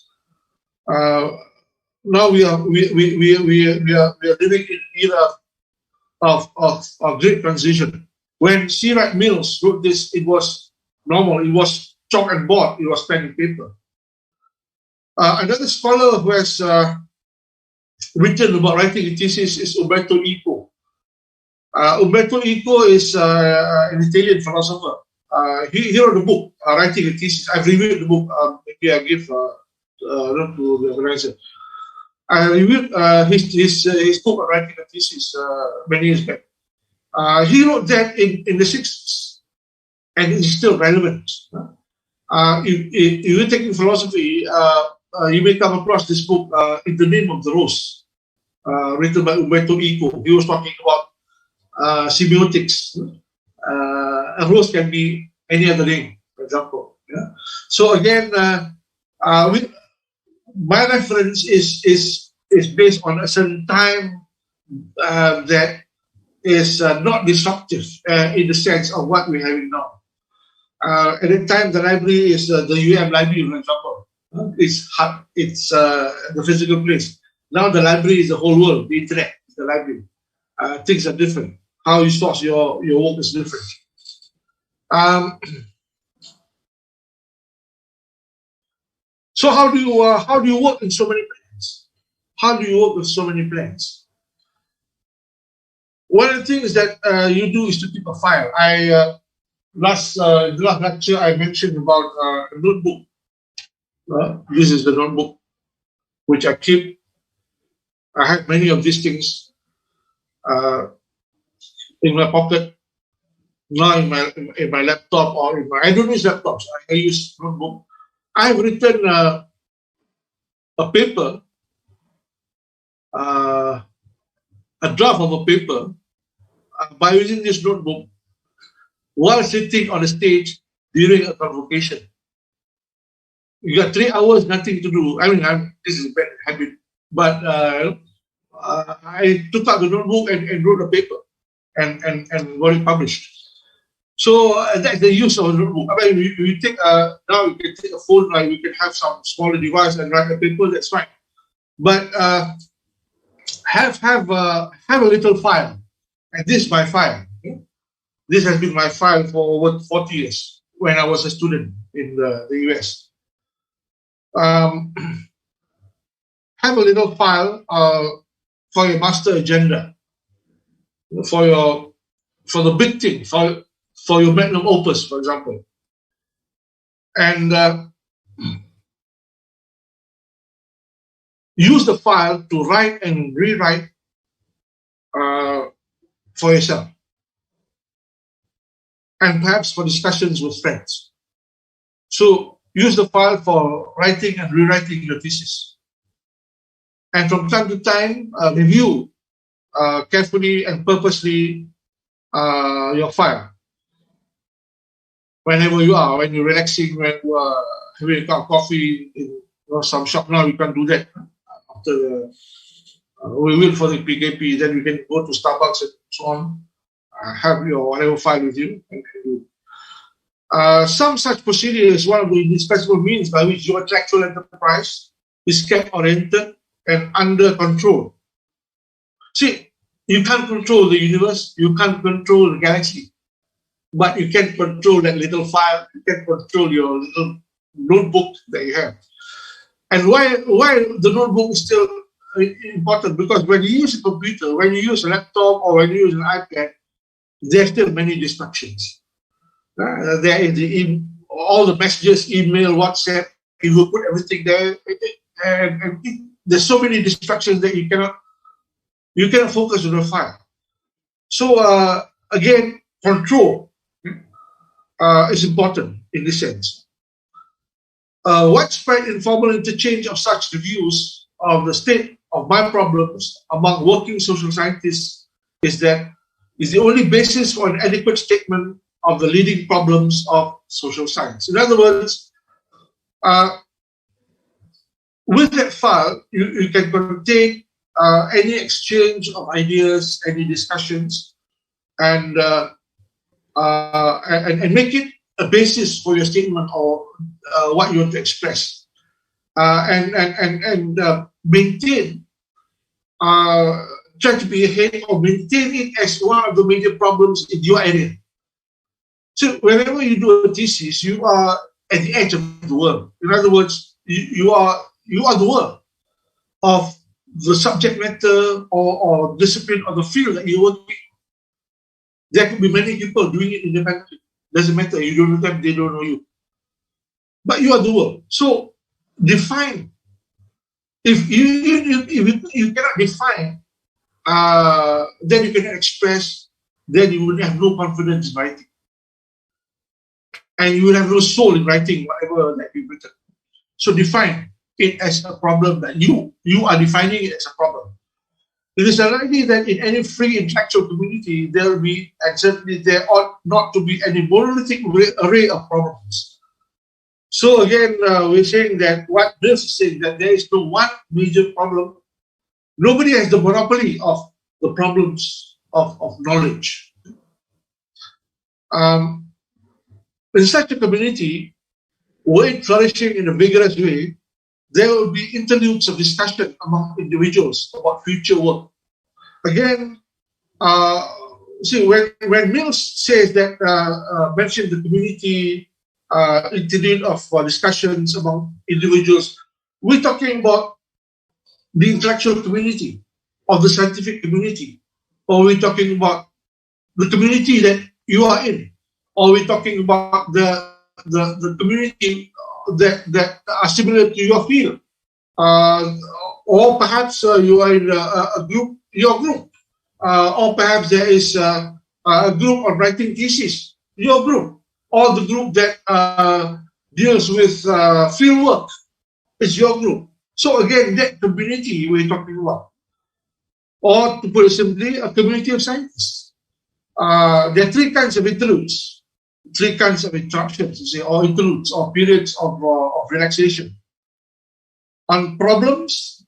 Now we are living in an era of great transition. When C. Wright Mills wrote this, it was normal. It was chalk and board. It was pen and paper. Another scholar who has written about writing a thesis is Umberto Eco. Umberto Eco is an Italian philosopher. He wrote a book, Writing a Thesis. I've reviewed the book. Maybe I give to the organizer. I reviewed his book on writing a thesis many years back. He wrote that in the 60s, and it's still relevant. If you're taking philosophy, you may come across this book, In the Name of the Rose, written by Umberto Eco. He was talking about semiotics. A rose can be any other name, for example. Yeah? So again, my reference is based on a certain time that is not disruptive in the sense of what we're having now. At the time, the library is the UM library, for example. It's the physical place. Now the library is the whole world. The internet is the library. Things are different. How you source your work is different. So how do you work in so many plans? How do you work with so many plans? One of the things that you do is to keep a file. the last lecture I mentioned about a notebook. This is the notebook which I keep. I have many of these things in my pocket, not in my laptop or in my. I don't use laptops. I use notebook. I have written a paper, a draft of a paper by using this notebook while sitting on the stage during a convocation. You got 3 hours, nothing to do. I mean, this is a bad habit, but I took out the notebook and wrote a paper and got it published. So that's the use of a notebook. I mean, you take now you can take a phone, like you can have some smaller device and write a paper. That's fine, but have a little file, and this is my file. Okay? This has been my file for over 40 years when I was a student in the US. Have a little file for your master agenda, for the big thing, for your magnum opus, for example, and use the file to write and rewrite for yourself, and perhaps for discussions with friends. So use the file for writing and rewriting your thesis. And from time to time, review carefully and purposely your file. Whenever you are, when you're relaxing, when you are having a cup of coffee in some shop now, you can do that. After we will for the PKP, then you can go to Starbucks and so on. Have your whatever file with you and do. Some such procedure is one of the indispensable means by which your intellectual enterprise is kept oriented and under control. See, you can't control the universe, you can't control the galaxy, but you can control that little file, you can control your little notebook that you have. And why the notebook is still important? Because when you use a computer, when you use a laptop or when you use an iPad, there are still many distractions. There is all the messages, email, WhatsApp, you will put everything there, and there's so many distractions that you cannot focus on the file. So again, control is important in this sense. Widespread informal interchange of such reviews of the state of my problems among working social scientists is the only basis for an adequate statement of the leading problems of social science. In other words, with that file, you can contain any exchange of ideas, any discussions, and make it a basis for your statement or what you want to express, and maintain, try to be ahead or maintain it as one of the major problems in your area. So whenever you do a thesis, you are at the edge of the world. In other words, you are the world of the subject matter or discipline or the field that you work in. There could be many people doing it independently. Doesn't matter. You don't know them, they don't know you. But you are the world. So define. If you cannot define, then you cannot express, then you will have no confidence in writing. And you will have no soul in writing whatever that you've written. So define it as a problem that you are defining it as a problem. It is unlikely that in any free intellectual community there will be, and certainly there ought not to be, any monolithic array of problems. So again, we're saying that what this is saying, that there is no one major problem. Nobody has the monopoly of the problems of knowledge. In such a community, were it flourishing in a vigorous way, there will be interludes of discussion among individuals about future work. Again, see, when Mills says that, mentioned the community interlude of discussions among individuals, we're talking about the intellectual community, of the scientific community, or we're talking about the community that you are in. or we're talking about the community that are similar to your field, or perhaps you are in a group, your group, or perhaps there is a group on writing thesis, your group, or the group that deals with field work, is your group. So again, that community we're talking about. Or to put it simply, a community of scientists. There are three kinds of interludes, three kinds of interruptions, you see, or interludes, or periods of relaxation. On problems,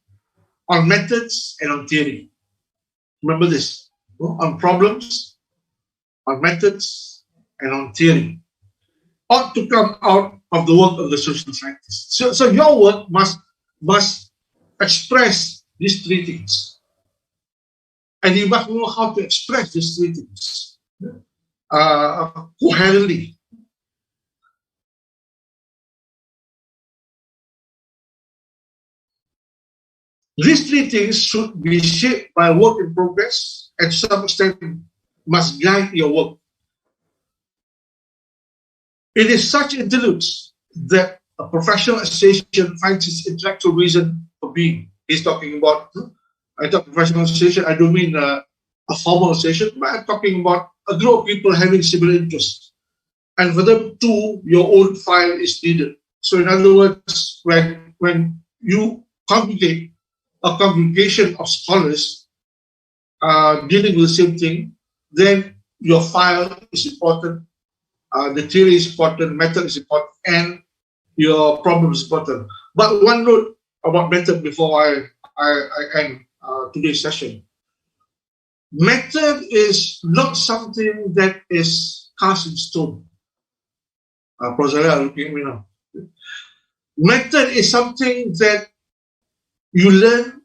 on methods, and on theory. Remember this, on problems, on methods, and on theory. Ought to come out of the work of the social scientists. So your work must express these three things. And you must know how to express these three things coherently. These three things should be shaped by work in progress and to some extent must guide your work. It is such interludes that a professional association finds its intellectual reason for being. He's talking about, I talk professional association, I don't mean a formal association, but I'm talking about a group of people having similar interests. And for them too, your own file is needed. So in other words, when you congregate a congregation of scholars dealing with the same thing, then your file is important, the theory is important, method is important, and your problem is important. But one note about method before I end today's session. Method is not something that is cast in stone. Prof. looking at me now. Method is something that you learn,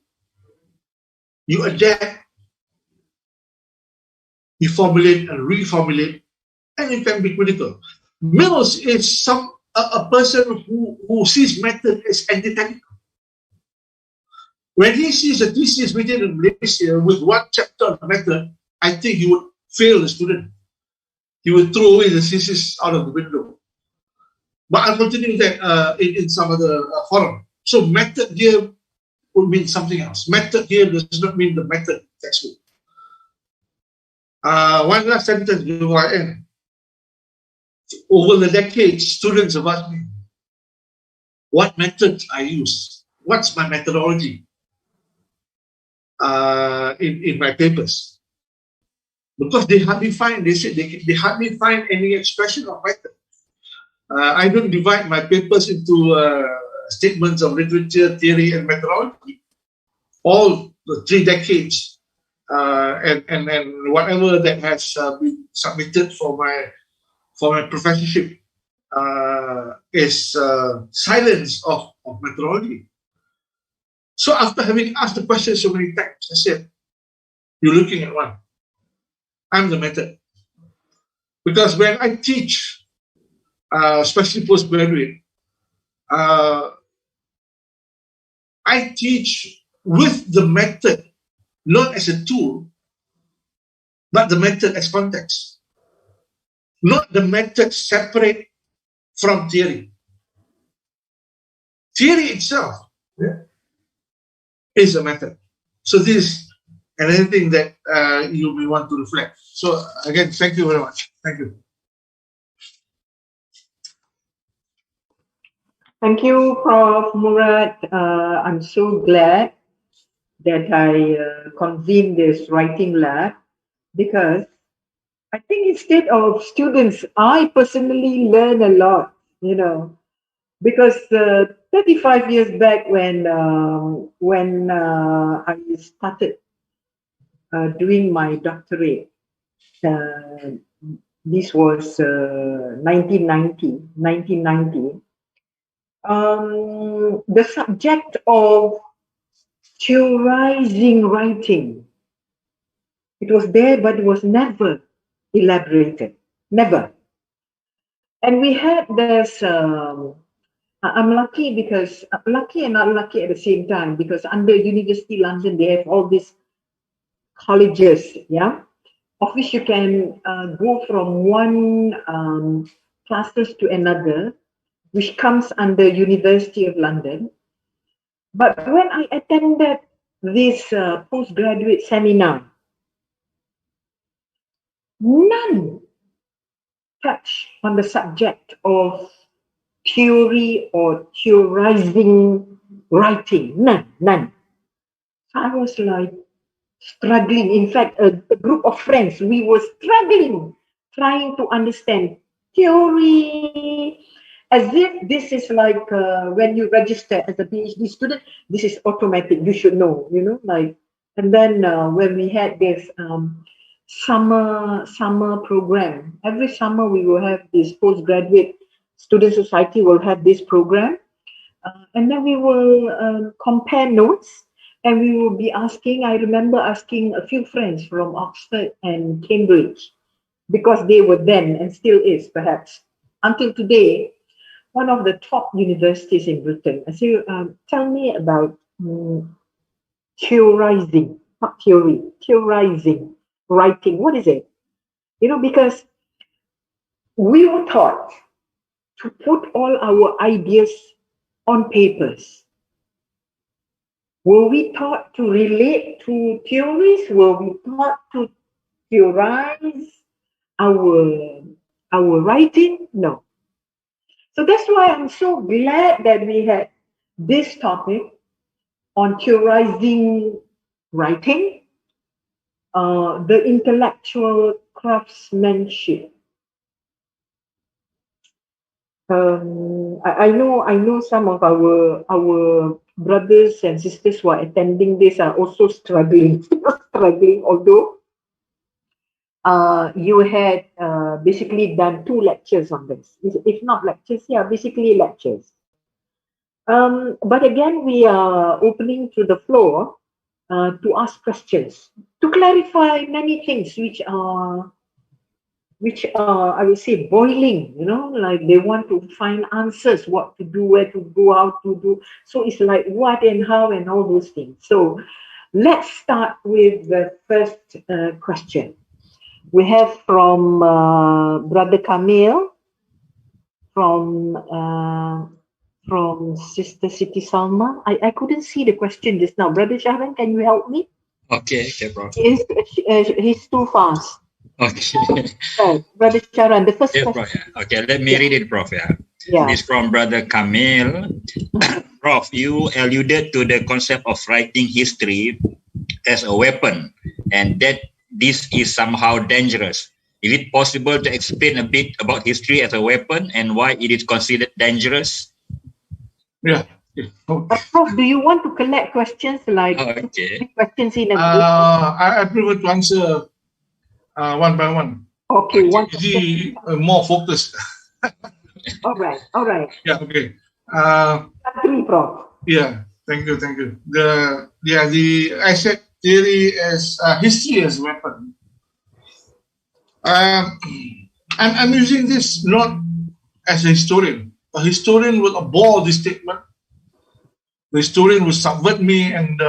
you adapt, you formulate and reformulate, and you can be critical. Mills is a person who sees method as antithetical. When he sees a thesis written in Malaysia with one chapter on method, I think he would fail the student. He would throw away the thesis out of the window. But I'm continuing that in some other forum. So method here would mean something else. Method here does not mean the method textbook. One last sentence before I end. Over the decades, students have asked me, what methods I use? What's my methodology in my papers? Because they hardly find, they say they hardly find any expression of method. I don't divide my papers into statements of literature, theory, and methodology. All the 3 decades and whatever that has been submitted for my professorship is silence of methodology. So after having asked the question so many times, I said, you're looking at one. I'm the method. Because when I teach, especially postgraduate, I teach with the method, not as a tool, but the method as context. Not the method separate from theory. Theory itself is a method. So this is another thing that you may want to reflect. So again, thank you very much. Thank you. Thank you, Prof. Murad. I'm so glad that I convened this writing lab because I think instead of students, I personally learn a lot, because 35 years back when I started doing my doctorate, this was 1990. The subject of theorizing writing, it was there, but it was never elaborated, never. And we had this, I'm lucky because, lucky and not lucky at the same time, because under University London, they have all these colleges, yeah? of which you can go from one classes to another, which comes under University of London. But when I attended this postgraduate seminar, none touch on the subject of theory or theorizing writing. None. So I was like struggling. In fact, a group of friends, we were struggling, trying to understand theory, as if this is like when you register as a PhD student, this is automatic. You should know, like. And then when we had this summer program, every summer we will have this postgraduate student society will have this program, and then we will compare notes. And we will be asking, I remember asking a few friends from Oxford and Cambridge, because they were then and still is perhaps until today one of the top universities in Britain. I say, tell me about theorizing, not theory, theorizing, writing. What is it? Because we were taught to put all our ideas on papers. Were we taught to relate to theories? Were we taught to theorize our writing? No. So that's why I'm so glad that we had this topic on theorizing writing, the intellectual craftsmanship. I know some of our brothers and sisters who are attending this are also struggling, although you had basically done 2 lectures on this. If not lectures, yeah, basically lectures. But again, we are opening to the floor to ask questions, to clarify many things which are, I would say, boiling, like they want to find answers, what to do, where to go, how to do. So it's like what and how and all those things. So let's start with the first question. We have from Brother Kamil, from Sister Siti Salma. I couldn't see the question just now. Brother Shahran, can you help me? Okay, Prof. He's too fast. Okay. Right, Brother Shahran, the first Yes, question. Prof. Okay, let me read it, Prof. Yeah. It's from Brother Kamil. Prof, you alluded to the concept of writing history as a weapon, and that this is somehow dangerous. Is it possible to explain a bit about history as a weapon and why it is considered dangerous? Yeah. Prof, do you want to collect questions like questions in a group? I prefer to answer one by one. Okay, more focused. All right. Yeah, okay. Prof. Yeah, thank you. I said theory as history as weapon. I'm using this not as a historian. A historian will abhor this statement. The historian will subvert me and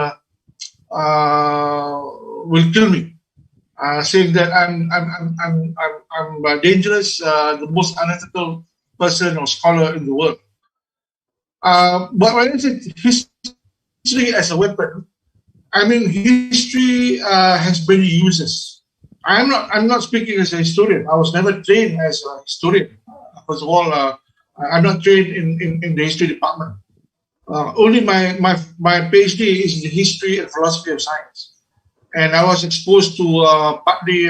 will kill me, saying that I'm dangerous, the most unethical person or scholar in the world. But when I say history as a weapon, I mean history has many uses. I'm not speaking as a historian. I was never trained as a historian. First of all, I'm not trained in the history department. Only my PhD is in the history and philosophy of science, and I was exposed to partly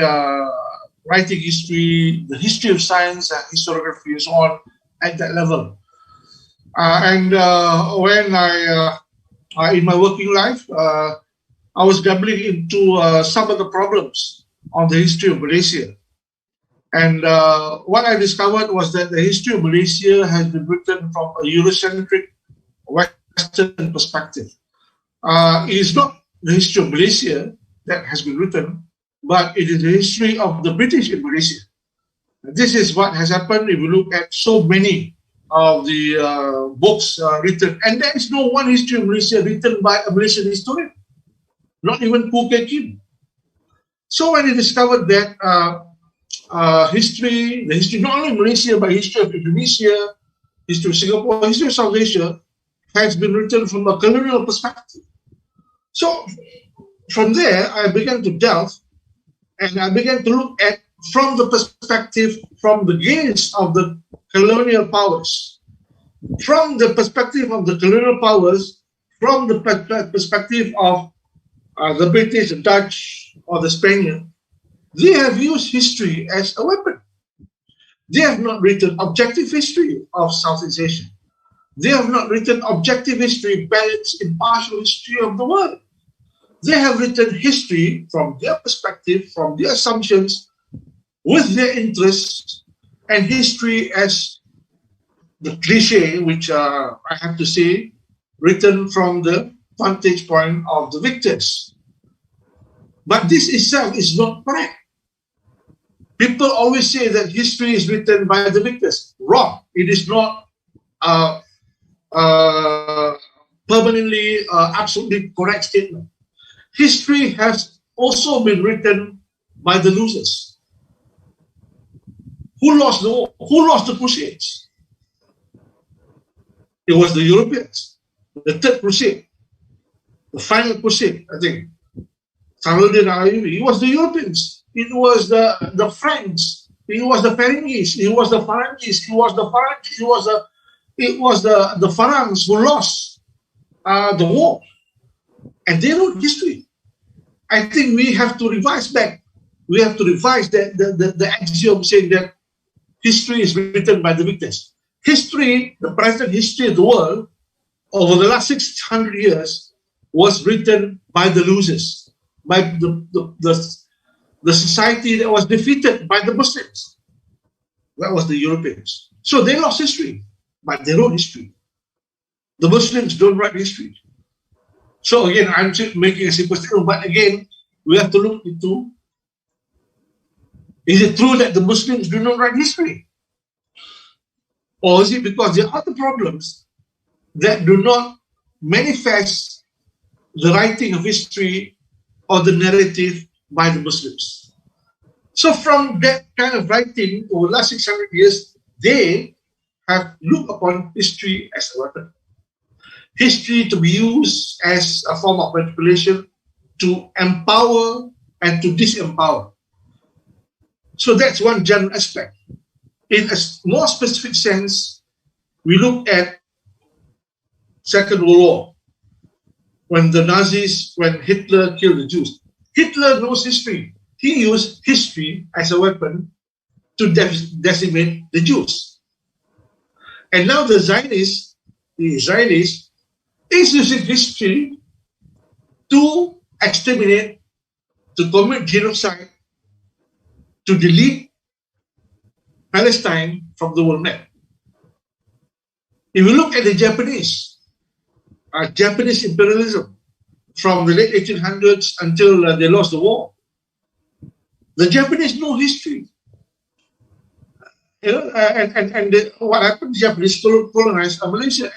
writing history, the history of science, and historiography, and so on at that level. And when I in my working life, I was dabbling into some of the problems on the history of Malaysia. And what I discovered was that the history of Malaysia has been written from a Eurocentric Western perspective. It is not the history of Malaysia that has been written, but it is the history of the British in Malaysia. This is what has happened if you look at so many of the books written. And there is no one history of Malaysia written by a Malaysian historian, not even Pu Kek Kim. So when he discovered that the history not only Malaysia, but history of Indonesia, history of Singapore, history of South Asia, has been written from a colonial perspective. So from there, I began to delve, and I began to look at from the perspective, from the gaze of the colonial powers, from the perspective of the colonial powers, from the perspective of the British, the Dutch, or the Spaniard. They have used history as a weapon. They have not written objective history of Southeast Asia. They have not written objective history, balanced, impartial history of the world. They have written history from their perspective, from their assumptions, with their interests, and history as the cliche, which I have to say, written from the vantage point of the victors. But this itself is not correct. People always say that history is written by the victors. Wrong. It is not permanently, absolutely correct statement. History has also been written by the losers. Who lost the war? Who lost the Crusades? It was the Europeans. The Third Crusade, the final Crusade, I think. It was the Europeans. It was the French. It was the Ferengies. It was the Farangis. It was the Farangs who lost the war. And they wrote history. I think we have to revise back. We have to revise the axiom saying that history is written by the victors. History, the present history of the world, over the last 600 years, was written by the losers, by the society that was defeated by the Muslims. That was the Europeans. So they lost history, but they wrote history. The Muslims don't write history. So again, I'm making a simple statement, but again, we have to look into, is it true that the Muslims do not write history? Or is it because there are other problems that do not manifest the writing of history or the narrative by the Muslims? So from that kind of writing over the last 600 years, they have looked upon history as a weapon. History to be used as a form of manipulation to empower and to disempower. So that's one general aspect. In a more specific sense, we look at Second World War, when Hitler killed the Jews. Hitler knows history. He used history as a weapon to decimate the Jews. And now the Zionists, is using history to exterminate, to commit genocide, to delete Palestine from the world map. If you look at the Japanese imperialism from the late 1800s until they lost the war, the Japanese know history. What happened? The Japanese colonized Malaysia,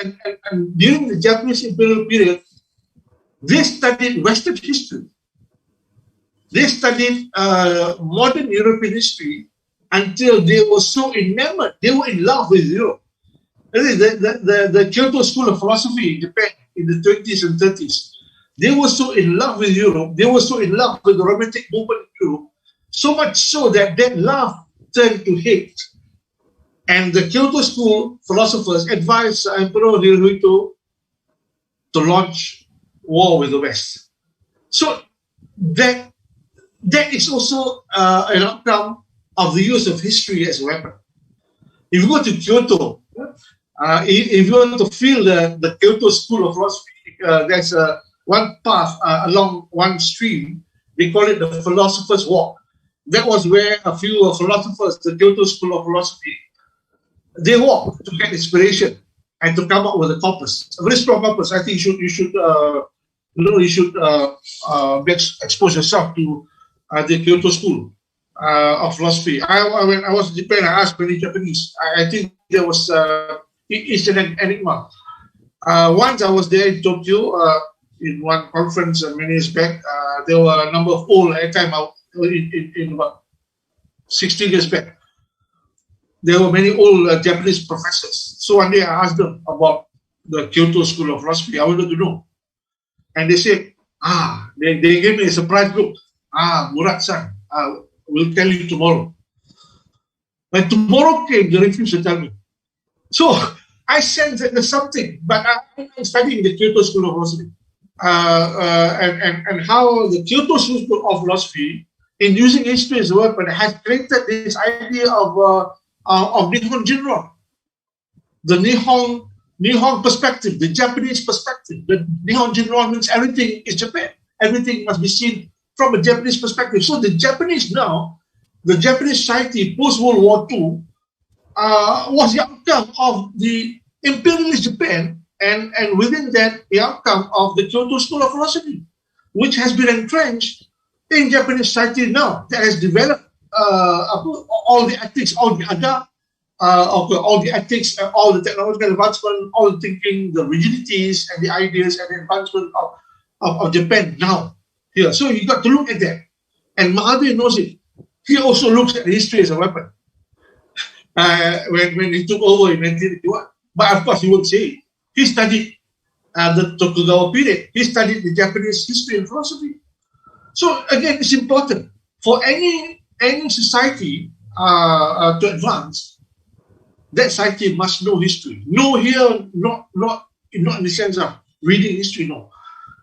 and during the Japanese imperial period, they studied Western history. They studied modern European history until they were so enamored, they were in love with Europe. The Kyoto School of Philosophy in Japan in the 20s and 30s, they were so in love with Europe, they were so in love with the Romantic movement in Europe, so much so that love turned to hate. And the Kyoto School philosophers advised Emperor Hirohito to launch war with the West. So that is also an outcome of the use of history as a weapon. If you go to Kyoto, if you want to feel the Kyoto School of Philosophy, there's one path along one stream. They call it the Philosopher's Walk. That was where a few philosophers, the Kyoto School of Philosophy, they walk to get inspiration and to come up with a corpus, a very strong corpus. I think you should expose yourself to the Kyoto School of Philosophy. When I was in Japan, I asked many Japanese. I think there was it's an enigma. Once I was there in Tokyo in one conference many years back. There were a number of old. At the time, in about 60 years back. There were many old Japanese professors. So one day I asked them about the Kyoto School of Philosophy. I wanted to know. And they said, they gave me a surprise look. Murad-san, we'll tell you tomorrow. When tomorrow came, they refused to tell me. So I sensed that there's something, but I'm studying the Kyoto School of Philosophy. And how the Kyoto School of Philosophy, in using history as a weapon, has created this idea of Nihon Jinron, the Nihon perspective, the Japanese perspective. The Nihon Jinron means everything is Japan. Everything must be seen from a Japanese perspective. So the Japanese society post-World War II was the outcome of the imperialist Japan, and within that, the outcome of the Kyoto School of Philosophy, which has been entrenched in Japanese society now, that has developed all the ethics, all the ada, all the ethics, all the technological advancement, all the thinking, the rigidities and the ideas and the advancement of Japan now here. So you got to look at that. And Mahathir knows it. He also looks at history as a weapon. When he took over in 1981. But of course he won't say it. He studied the Tokugawa period. He studied the Japanese history and philosophy. So again, it's important for any society to advance. That society must know history. Know here, not in the sense of reading history.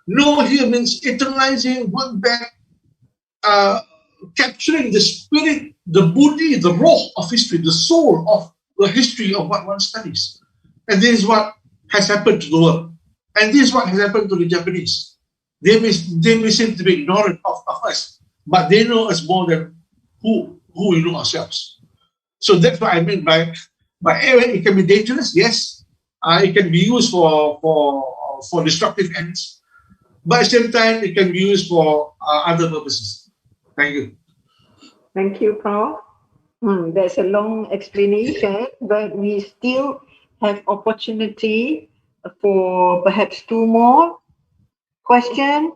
Know here means internalizing, going back, capturing the spirit, the buddhi, the roh of history, the soul of the history of what one studies. And this is what has happened to the world. And this is what has happened to the Japanese. They may seem to be ignorant of us, but they know us more than who we know ourselves. So that's what I mean by it can be dangerous, yes. It can be used for destructive ends, but at the same time, it can be used for other purposes. Thank you. Thank you, Prof. That's a long explanation, but we still have opportunity for perhaps two more questions.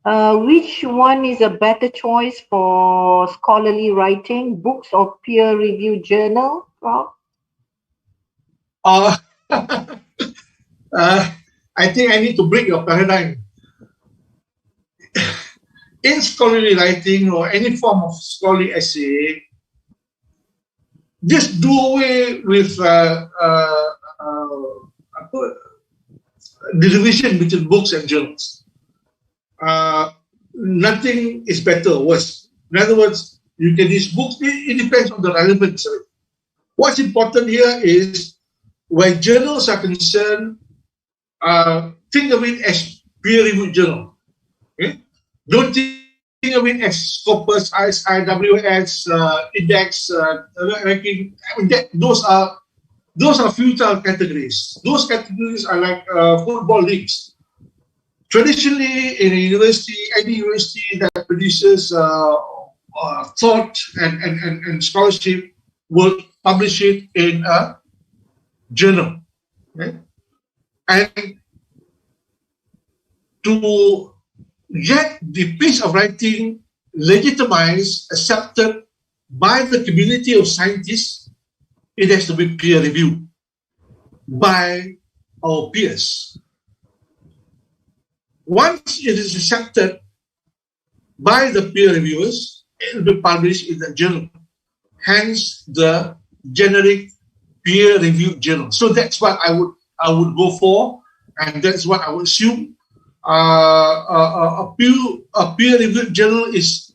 Which one is a better choice for scholarly writing, books or peer-reviewed journal, Prof? I think I need to break your paradigm. In scholarly writing or any form of scholarly essay, just do away with the division between books and journals. Nothing is better or worse. In other words, you can use books, it depends on the relevance of it. What's important here is when journals are concerned, think of it as peer-reviewed journal. Okay? Don't think of it as Scopus, IIWS, Index, ranking. I mean, those are futile categories. Those categories are like football leagues. Traditionally, in a university, any university that produces thought and scholarship will publish it in a journal. Okay? And to get the piece of writing legitimized, accepted by the community of scientists, it has to be peer-reviewed by our peers. Once it is accepted by the peer reviewers, it will be published in the journal. Hence, the generic peer-reviewed journal. So that's what I would go for, and that's what I would assume. A peer-reviewed journal is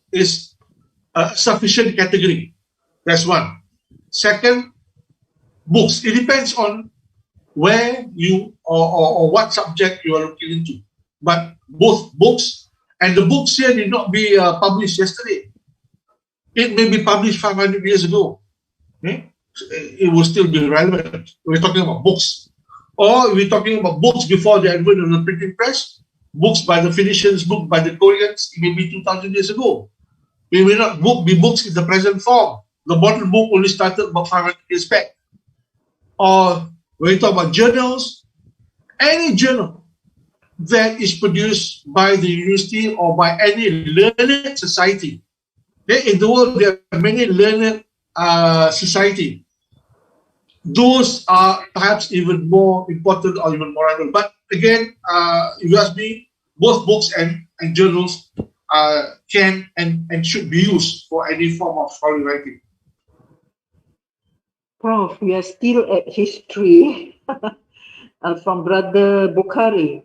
a sufficient category. That's one. Second, books. It depends on where you or what subject you are looking into. But both books, and the books here need not be published yesterday. It may be published 500 years ago. Okay? It will still be relevant. We're talking about books. Or we're talking about books before the advent of the printing press, books by the Phoenicians, books by the Koreans, it may be 2,000 years ago. We may not be books in the present form. The modern book only started about 500 years back. Or when we talk about journals, any journal that is produced by the university or by any learned society In the world, there are many learned society. Those are perhaps even more important or even more relevant. But again, if you ask me, both books and journals can and should be used for any form of scholarly writing. Prof, we are still at history from Brother Bukhari.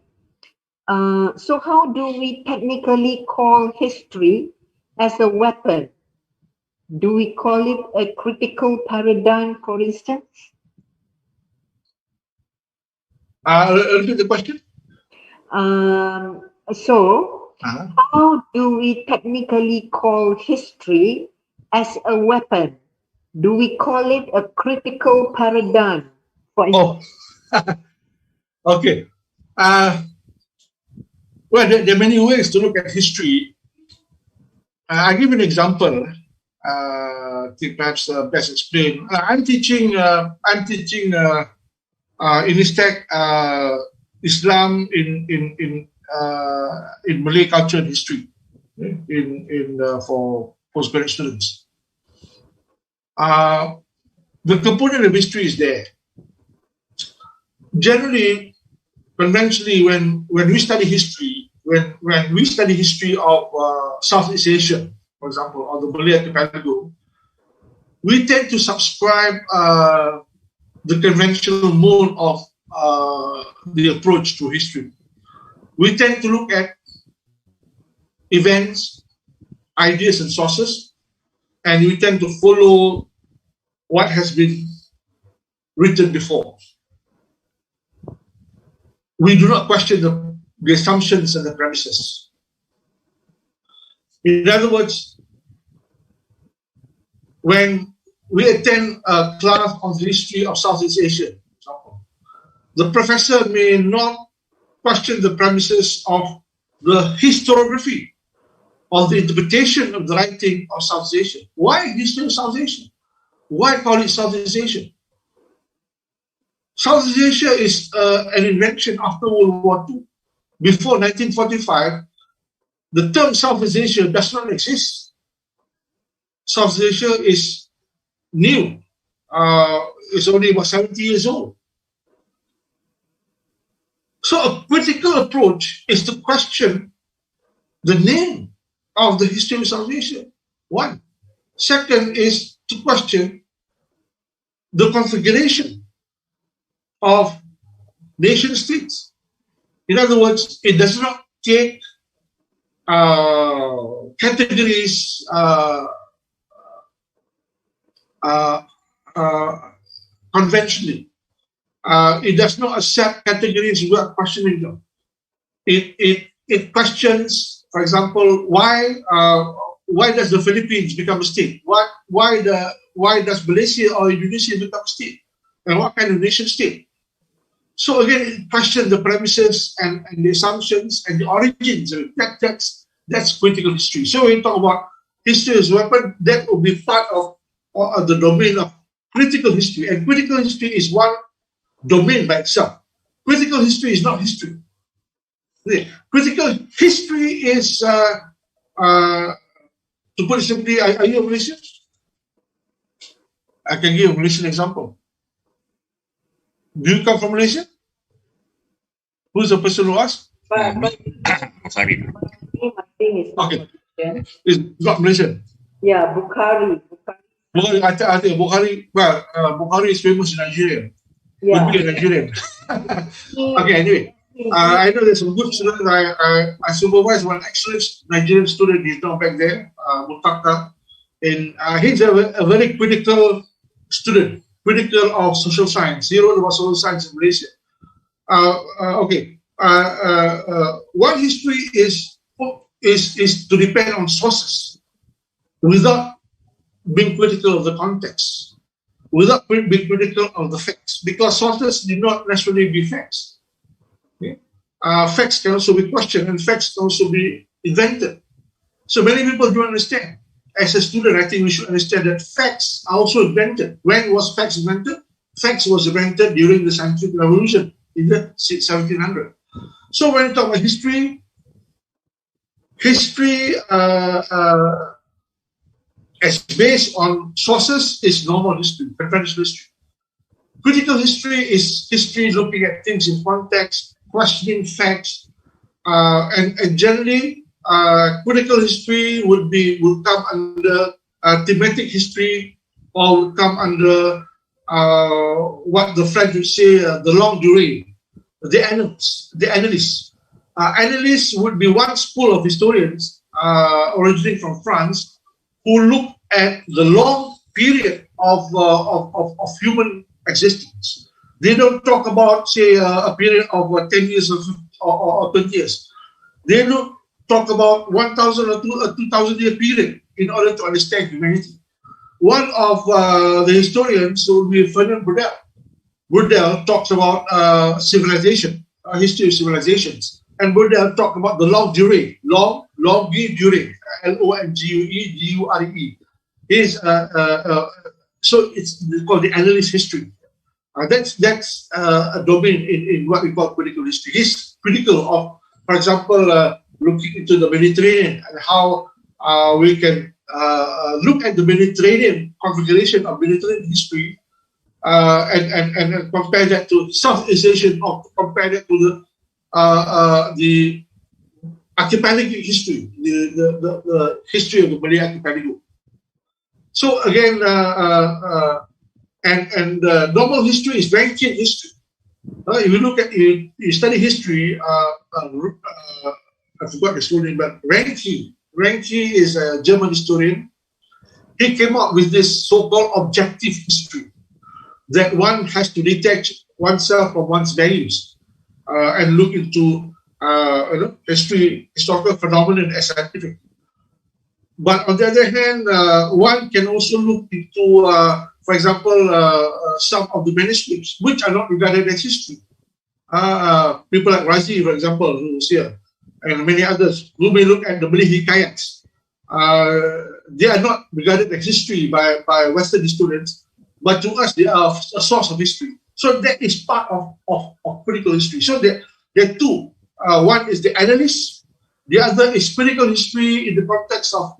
So how do we technically call history as a weapon? Do we call it a critical paradigm, for instance? Repeat the question. How do we technically call history as a weapon? Do we call it a critical paradigm? For instance? Okay. Well, there are many ways to look at history. I'll give you an example. I think perhaps best explain. I'm teaching in ISTAC Islam in Malay culture and history for postgraduate students. The component of history is there. Generally, conventionally, when we study history, when we study history of Southeast Asia, for example, or the Malay Archipelago, we tend to subscribe the conventional mode of the approach to history. We tend to look at events, ideas, and sources, and we tend to follow what has been written before. We do not question the assumptions and the premises. In other words, when we attend a class on the history of Southeast Asia, for example, the professor may not question the premises of the historiography or the interpretation of the writing of Southeast Asia. Why history of Southeast Asia? Why call it Southeast Asia? Southeast Asia is an invention after World War II. Before 1945, the term Southeast Asia does not exist. Southeast Asia is new. It's only about 70 years old. So a critical approach is to question the name of the history of Southeast Asia. One. Second is to question the configuration of nation states. In other words, it does not take categories conventionally. It does not accept categories without questioning them. It questions, for example, why does the Philippines become a state? Why does Malaysia or Indonesia become a state? And what kind of nation state? So again, it questions the premises and the assumptions and the origins. That's critical history. So when we talk about history as a weapon, that will be part of the domain of critical history. And critical history is one domain by itself. Critical history is not history. Critical history is, to put it simply, are you a Malaysian? I can give a Malaysian example. Do you come from Malaysia? Who's the person who asked? Sorry. Okay. It's not Malaysian. Yeah, Bukhari. I think Bukhari. Well, Bukhari is famous in Nigeria. Yeah. Would be a Nigerian. Okay. Anyway, I know there's some good students. I supervise one excellent Nigerian student. He's now back there, Mutakta, and he's a very critical student. Critical of social science. He wrote about social science in Malaysia. Okay. What history is to depend on sources without being critical of the context, without being critical of the facts, because sources do not necessarily be facts. Okay? Facts can also be questioned, and facts can also be invented. So many people don't understand. As a student, I think we should understand that facts are also invented. When was facts invented? Facts was invented during the scientific revolution in the 1700s. So when we talk about history as based on sources is normal history, conventional history. Critical history is history looking at things in context, questioning facts, and generally critical history would come under thematic history, or would come under what the French would say the longue durée, the analysts. Analysts would be one school of historians originating from France who look at the long period of human existence. They don't talk about, say, a period of 10 years or 20 years. They don't talk about 1,000 or 2,000 year period in order to understand humanity. One of the historians would be Ferdinand Braudel. Braudel talks about civilization, history of civilizations. And Braudel talks about the longue durée, longue durée, Longue Durée. So it's called the analyst history. That's a domain in what we call critical history. It's critical of, for example, looking into the Mediterranean and how we can look at the Mediterranean configuration of Mediterranean history and compare that to Southeast Asian, or compare that to the archipelagic history, the history of the Malay archipelago. So again, normal history is Rankian history. If you look at you study history, I forgot his full name, but Ranke is a German historian. He came up with this so-called objective history, that one has to detach oneself from one's values and look into historical phenomenon as scientific. But on the other hand, one can also look into, for example, some of the manuscripts which are not regarded as history. People like Razi, for example, who's here, and many others who may look at the Malay Hikayats. They are not regarded as history by Western historians, but to us they are a source of history. So that is part of critical history. So there are two. One is the analyst. The other is critical history in the context of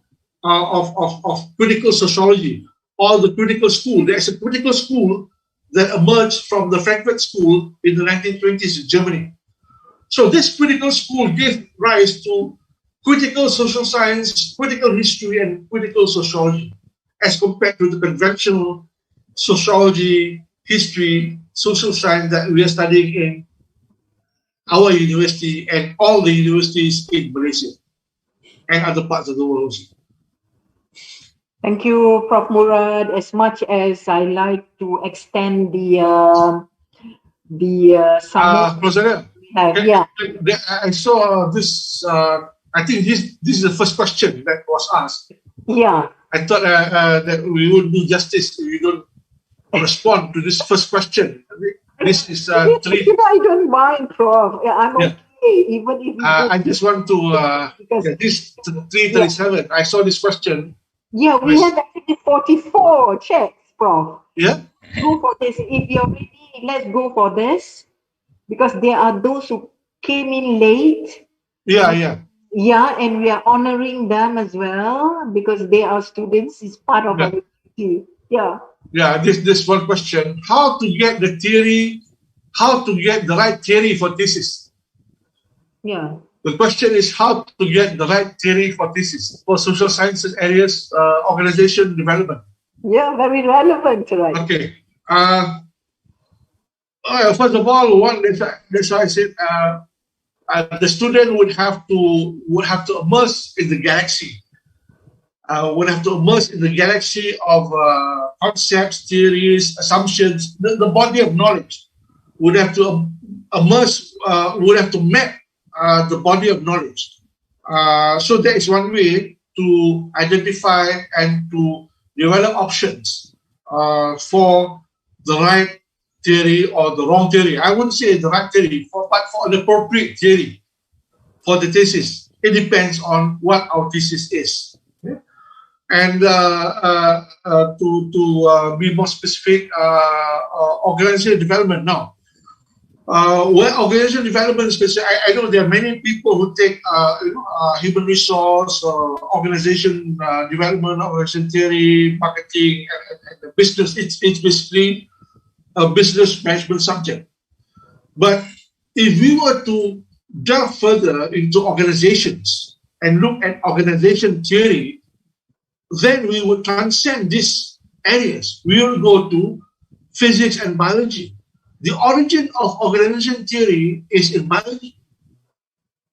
critical sociology, or the critical school. There is a critical school that emerged from the Frankfurt School in the 1920s in Germany. So this critical school gave rise to critical social science, critical history, and critical sociology, as compared to the conventional sociology, history, social science that we are studying in our university and all the universities in Malaysia and other parts of the world also. Thank you, Prof. Murad. As much as I like to extend the Professor, I saw this. I think this is the first question that was asked. Yeah. I thought that we would do justice if you don't respond to this first question. This is three. I don't mind, Prof. I'm okay, even if you I just want to. This 337. I saw this question. Yeah, we have actually 44 checks, Prof. Yeah. Go for this. If you're ready, let's go for this. Because there are those who came in late. Yeah, and we are honoring them as well because they are students. It's part of our duty. Yeah. This one question: how to get the right theory for thesis? Yeah. The question is how to get the right theory for thesis for social sciences areas, organization development. Yeah, very relevant, right? Okay. First of all, that's why I said the student would have to immerse in the galaxy. Would have to immerse in the galaxy of concepts, theories, assumptions. The body of knowledge would have to immerse. Would have to map the body of knowledge. So that is one way to identify and to develop options for the right theory or the wrong theory. I wouldn't say the right theory, but for an appropriate theory for the thesis. It depends on what our thesis is. Okay? And to be more specific, organizational development now. Where organizational development is concerned, I know there are many people who take human resource, organization development, organization theory, marketing, and business. It's basically a business management subject. But if we were to delve further into organizations and look at organization theory, then we would transcend these areas. We will go to physics and biology. The origin of organization theory is in biology.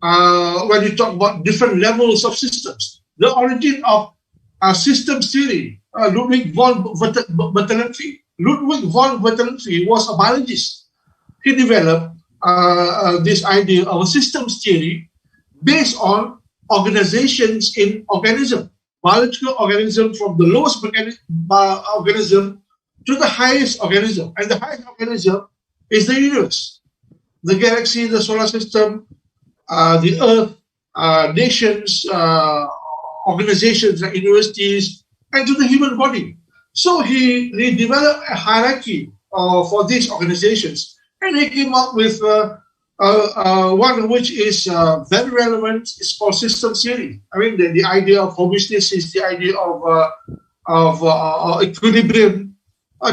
When you talk about different levels of systems, the origin of systems theory, Ludwig von Bertalanffy. Ludwig von Bertalanffy was a biologist. He developed this idea of a systems theory based on organizations in organism, biological organism from the lowest organism to the highest organism. And the highest organism is the universe, the galaxy, the solar system, the earth, nations, organizations like universities, and to the human body. So he developed a hierarchy for these organizations, and he came up with one which is very relevant. It's called systems theory. I mean, the idea of homeostasis, the idea of equilibrium.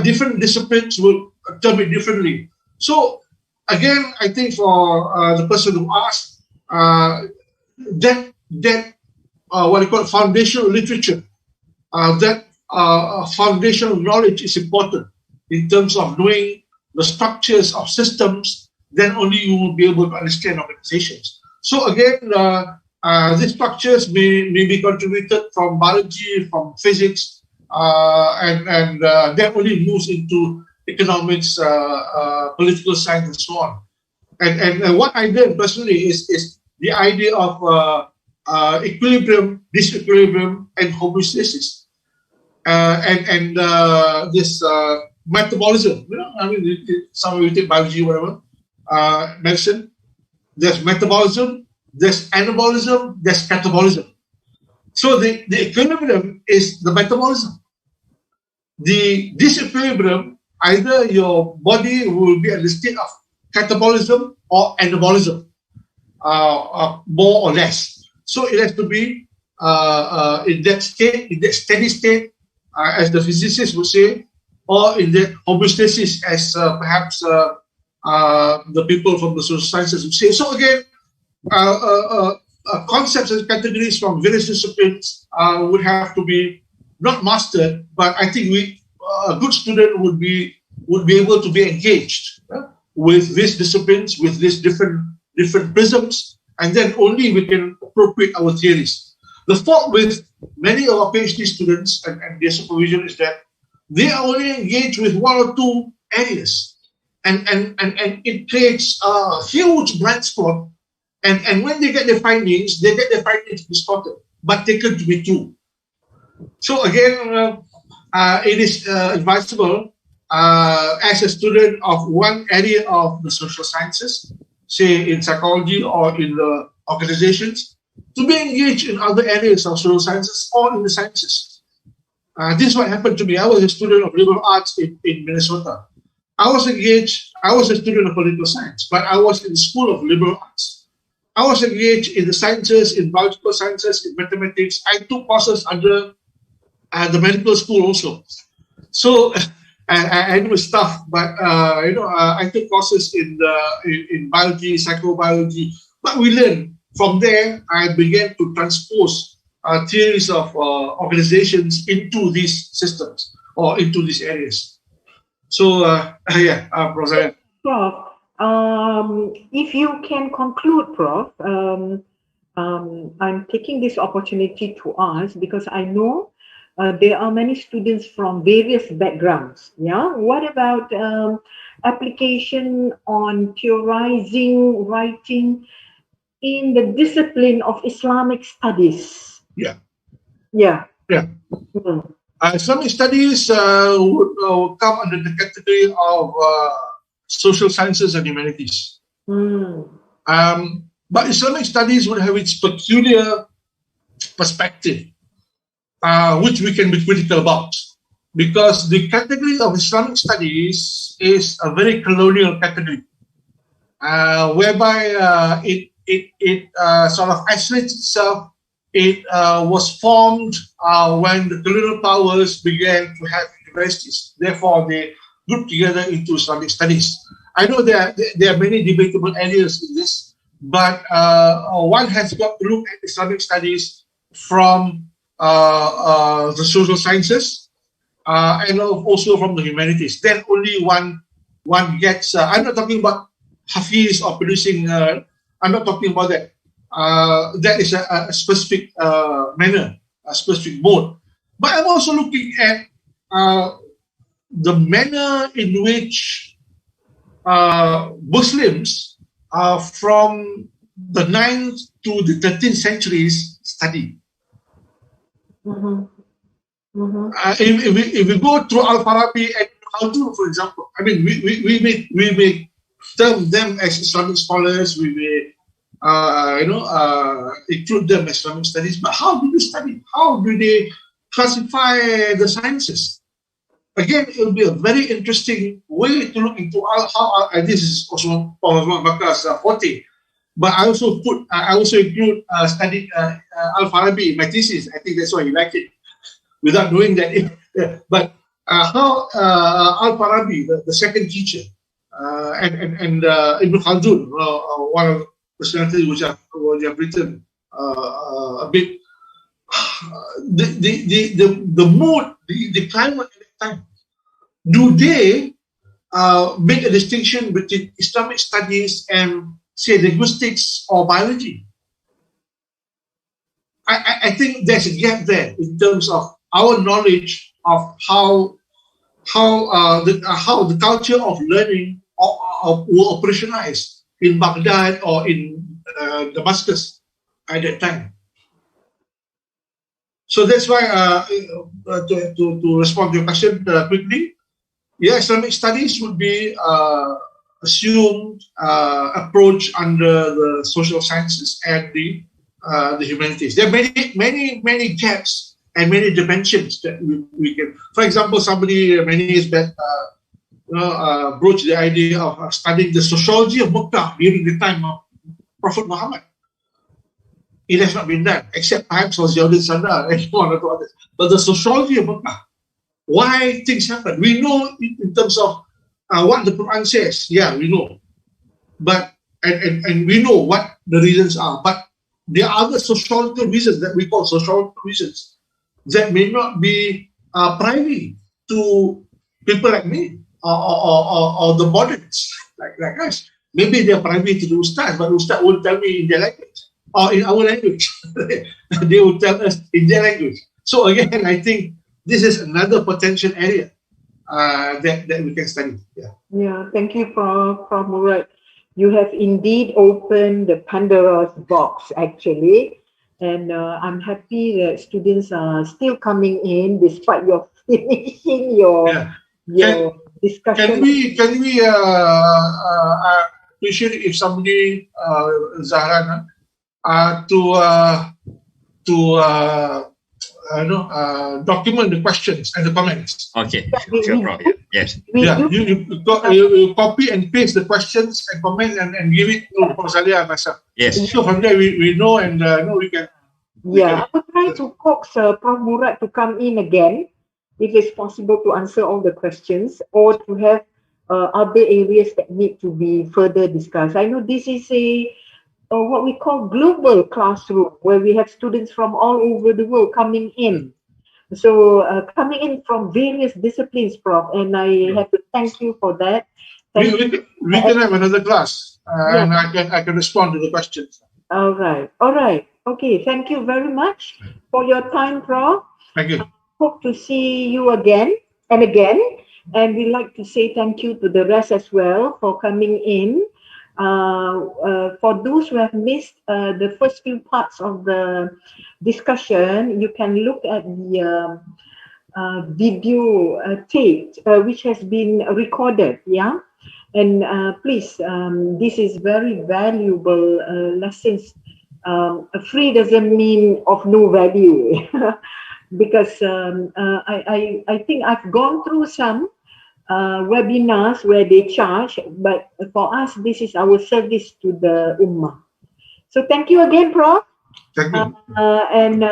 Different disciplines will term it differently. So again, I think for the person who asked, that what you call foundational literature, that foundational knowledge is important in terms of knowing the structures of systems. Then only you will be able to understand organizations. So again, these structures may be contributed from biology, from physics, and that only moves into economics, political science, and so on. And what I did personally is the idea of equilibrium, disequilibrium, and homeostasis, and this metabolism. You know, I mean, some of you take biology, whatever, medicine. There's metabolism, there's anabolism, there's catabolism. So the equilibrium is the metabolism. The disequilibrium, either your body will be at the state of catabolism or anabolism, more or less. So it has to be in that state, in that steady state, as the physicists would say, or in that homeostasis, as perhaps the people from the social sciences would say. So again, concepts and categories from various disciplines would have to be not mastered, but I think a good student would be able to be engaged with these disciplines, with these different prisms, and then only we can appropriate our theories. The fault with many of our PhD students and their supervision is that they are only engaged with one or two areas, and it creates a huge blind spot. And when they get their findings, distorted, but taken to be true. So again, it is advisable as a student of one area of the social sciences, say in psychology or in the organizations, to be engaged in other areas of social sciences or in the sciences. This is what happened to me. I was a student of liberal arts in Minnesota. I was a student of political science, but I was in the School of Liberal Arts. I was engaged in the sciences, in biological sciences, in mathematics. I took courses under the medical school also. So I knew stuff, but I took courses in biology, psychobiology. But we learned from there. I began to transpose theories of organizations into these systems or into these areas. So Prof. If you can conclude, Prof, I'm taking this opportunity to ask because I know there are many students from various backgrounds. Yeah, what about application on theorizing writing in the discipline of Islamic studies? Yeah. Mm. Islamic studies would come under the category of social sciences and humanities. But Islamic studies would have its peculiar perspective, which we can be critical about, because the category of Islamic studies is a very colonial category. whereby it sort of isolates itself. It was formed when the colonial powers began to have universities. Therefore, they grouped together into Islamic studies. I know there are many debatable areas in this, but one has got to look at Islamic studies from the social sciences and also from the humanities. Then only one gets. I'm not talking about Hafiz or producing. I'm not talking about that. That is a specific manner, a specific mode. But I'm also looking at the manner in which Muslims from the 9th to the 13th centuries study. If we go through Al-Farabi and Khaldun, for example, I mean, we may term them as Islamic scholars, we may include them as Islamic studies, but how do they study? How do they classify the sciences? Again, it will be a very interesting way to look into how and this is also Prof. Bakar's forte. But I also include studying Al-Farabi in my thesis. I think that's why you like it, without knowing that. But how Al-Farabi, the second teacher, and Ibn Khaldun, one of the personalities which have written a bit, the mood, the climate at that time. Do they make a distinction between Islamic studies and, say, linguistics or biology? I think there's a gap there in terms of our knowledge of how the culture of learning were operationalized in Baghdad or in Damascus at that time. So that's why, to respond to your question quickly, yeah, Islamic studies would be assumed approach under the social sciences and the humanities. There are many gaps and many dimensions that we can. For example, somebody many years back broached the idea of studying the sociology of Mecca during the time of Prophet Muhammad. It has not been done, except perhaps for Ziauddin Sandar and one or two others. But the sociology of Mecca, why things happen, we know in terms of what the Quran says. Yeah, we know, but and we know what the reasons are. But there are other sociological reasons that we call sociological reasons that may not be private to people like me or the moderns like us. Maybe they're private to the ustad, but ustad won't tell me in their language or in our language. They will tell us in their language. So again, I think this is another potential area that we can study. Yeah. Thank you, Prof. Murad. You have indeed opened the Pandora's box, actually. And I'm happy that students are still coming in despite your finishing your discussion. Can we appreciate if somebody Zahran document the questions and the comments. Okay, sure, Prof. Yes. You copy and paste the questions and comment and give it to Prof. Zalia and myself. Yes. So from there we know and we can. I will try to coax Prof. Murad to come in again, if it's possible, to answer all the questions or to have other areas that need to be further discussed. I know this is what we call global classroom, where we have students from all over the world coming in. So coming in from various disciplines, Prof, and I have to thank you for that. We can have another class and I can respond to the questions. All right. Okay, thank you very much for your time, Prof. Thank you. I hope to see you again and again. And we'd like to say thank you to the rest as well for coming in. For those who have missed the first few parts of the discussion, you can look at the video tape which has been recorded. And please, this is very valuable lessons. Free doesn't mean of no value because I think I've gone through some webinars where they charge, but for us, this is our service to the Ummah. So thank you again, Prof. Thank you. And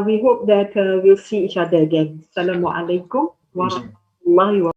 we hope that we'll see each other again. Assalamualaikum warahmatullahi wabarakatuh.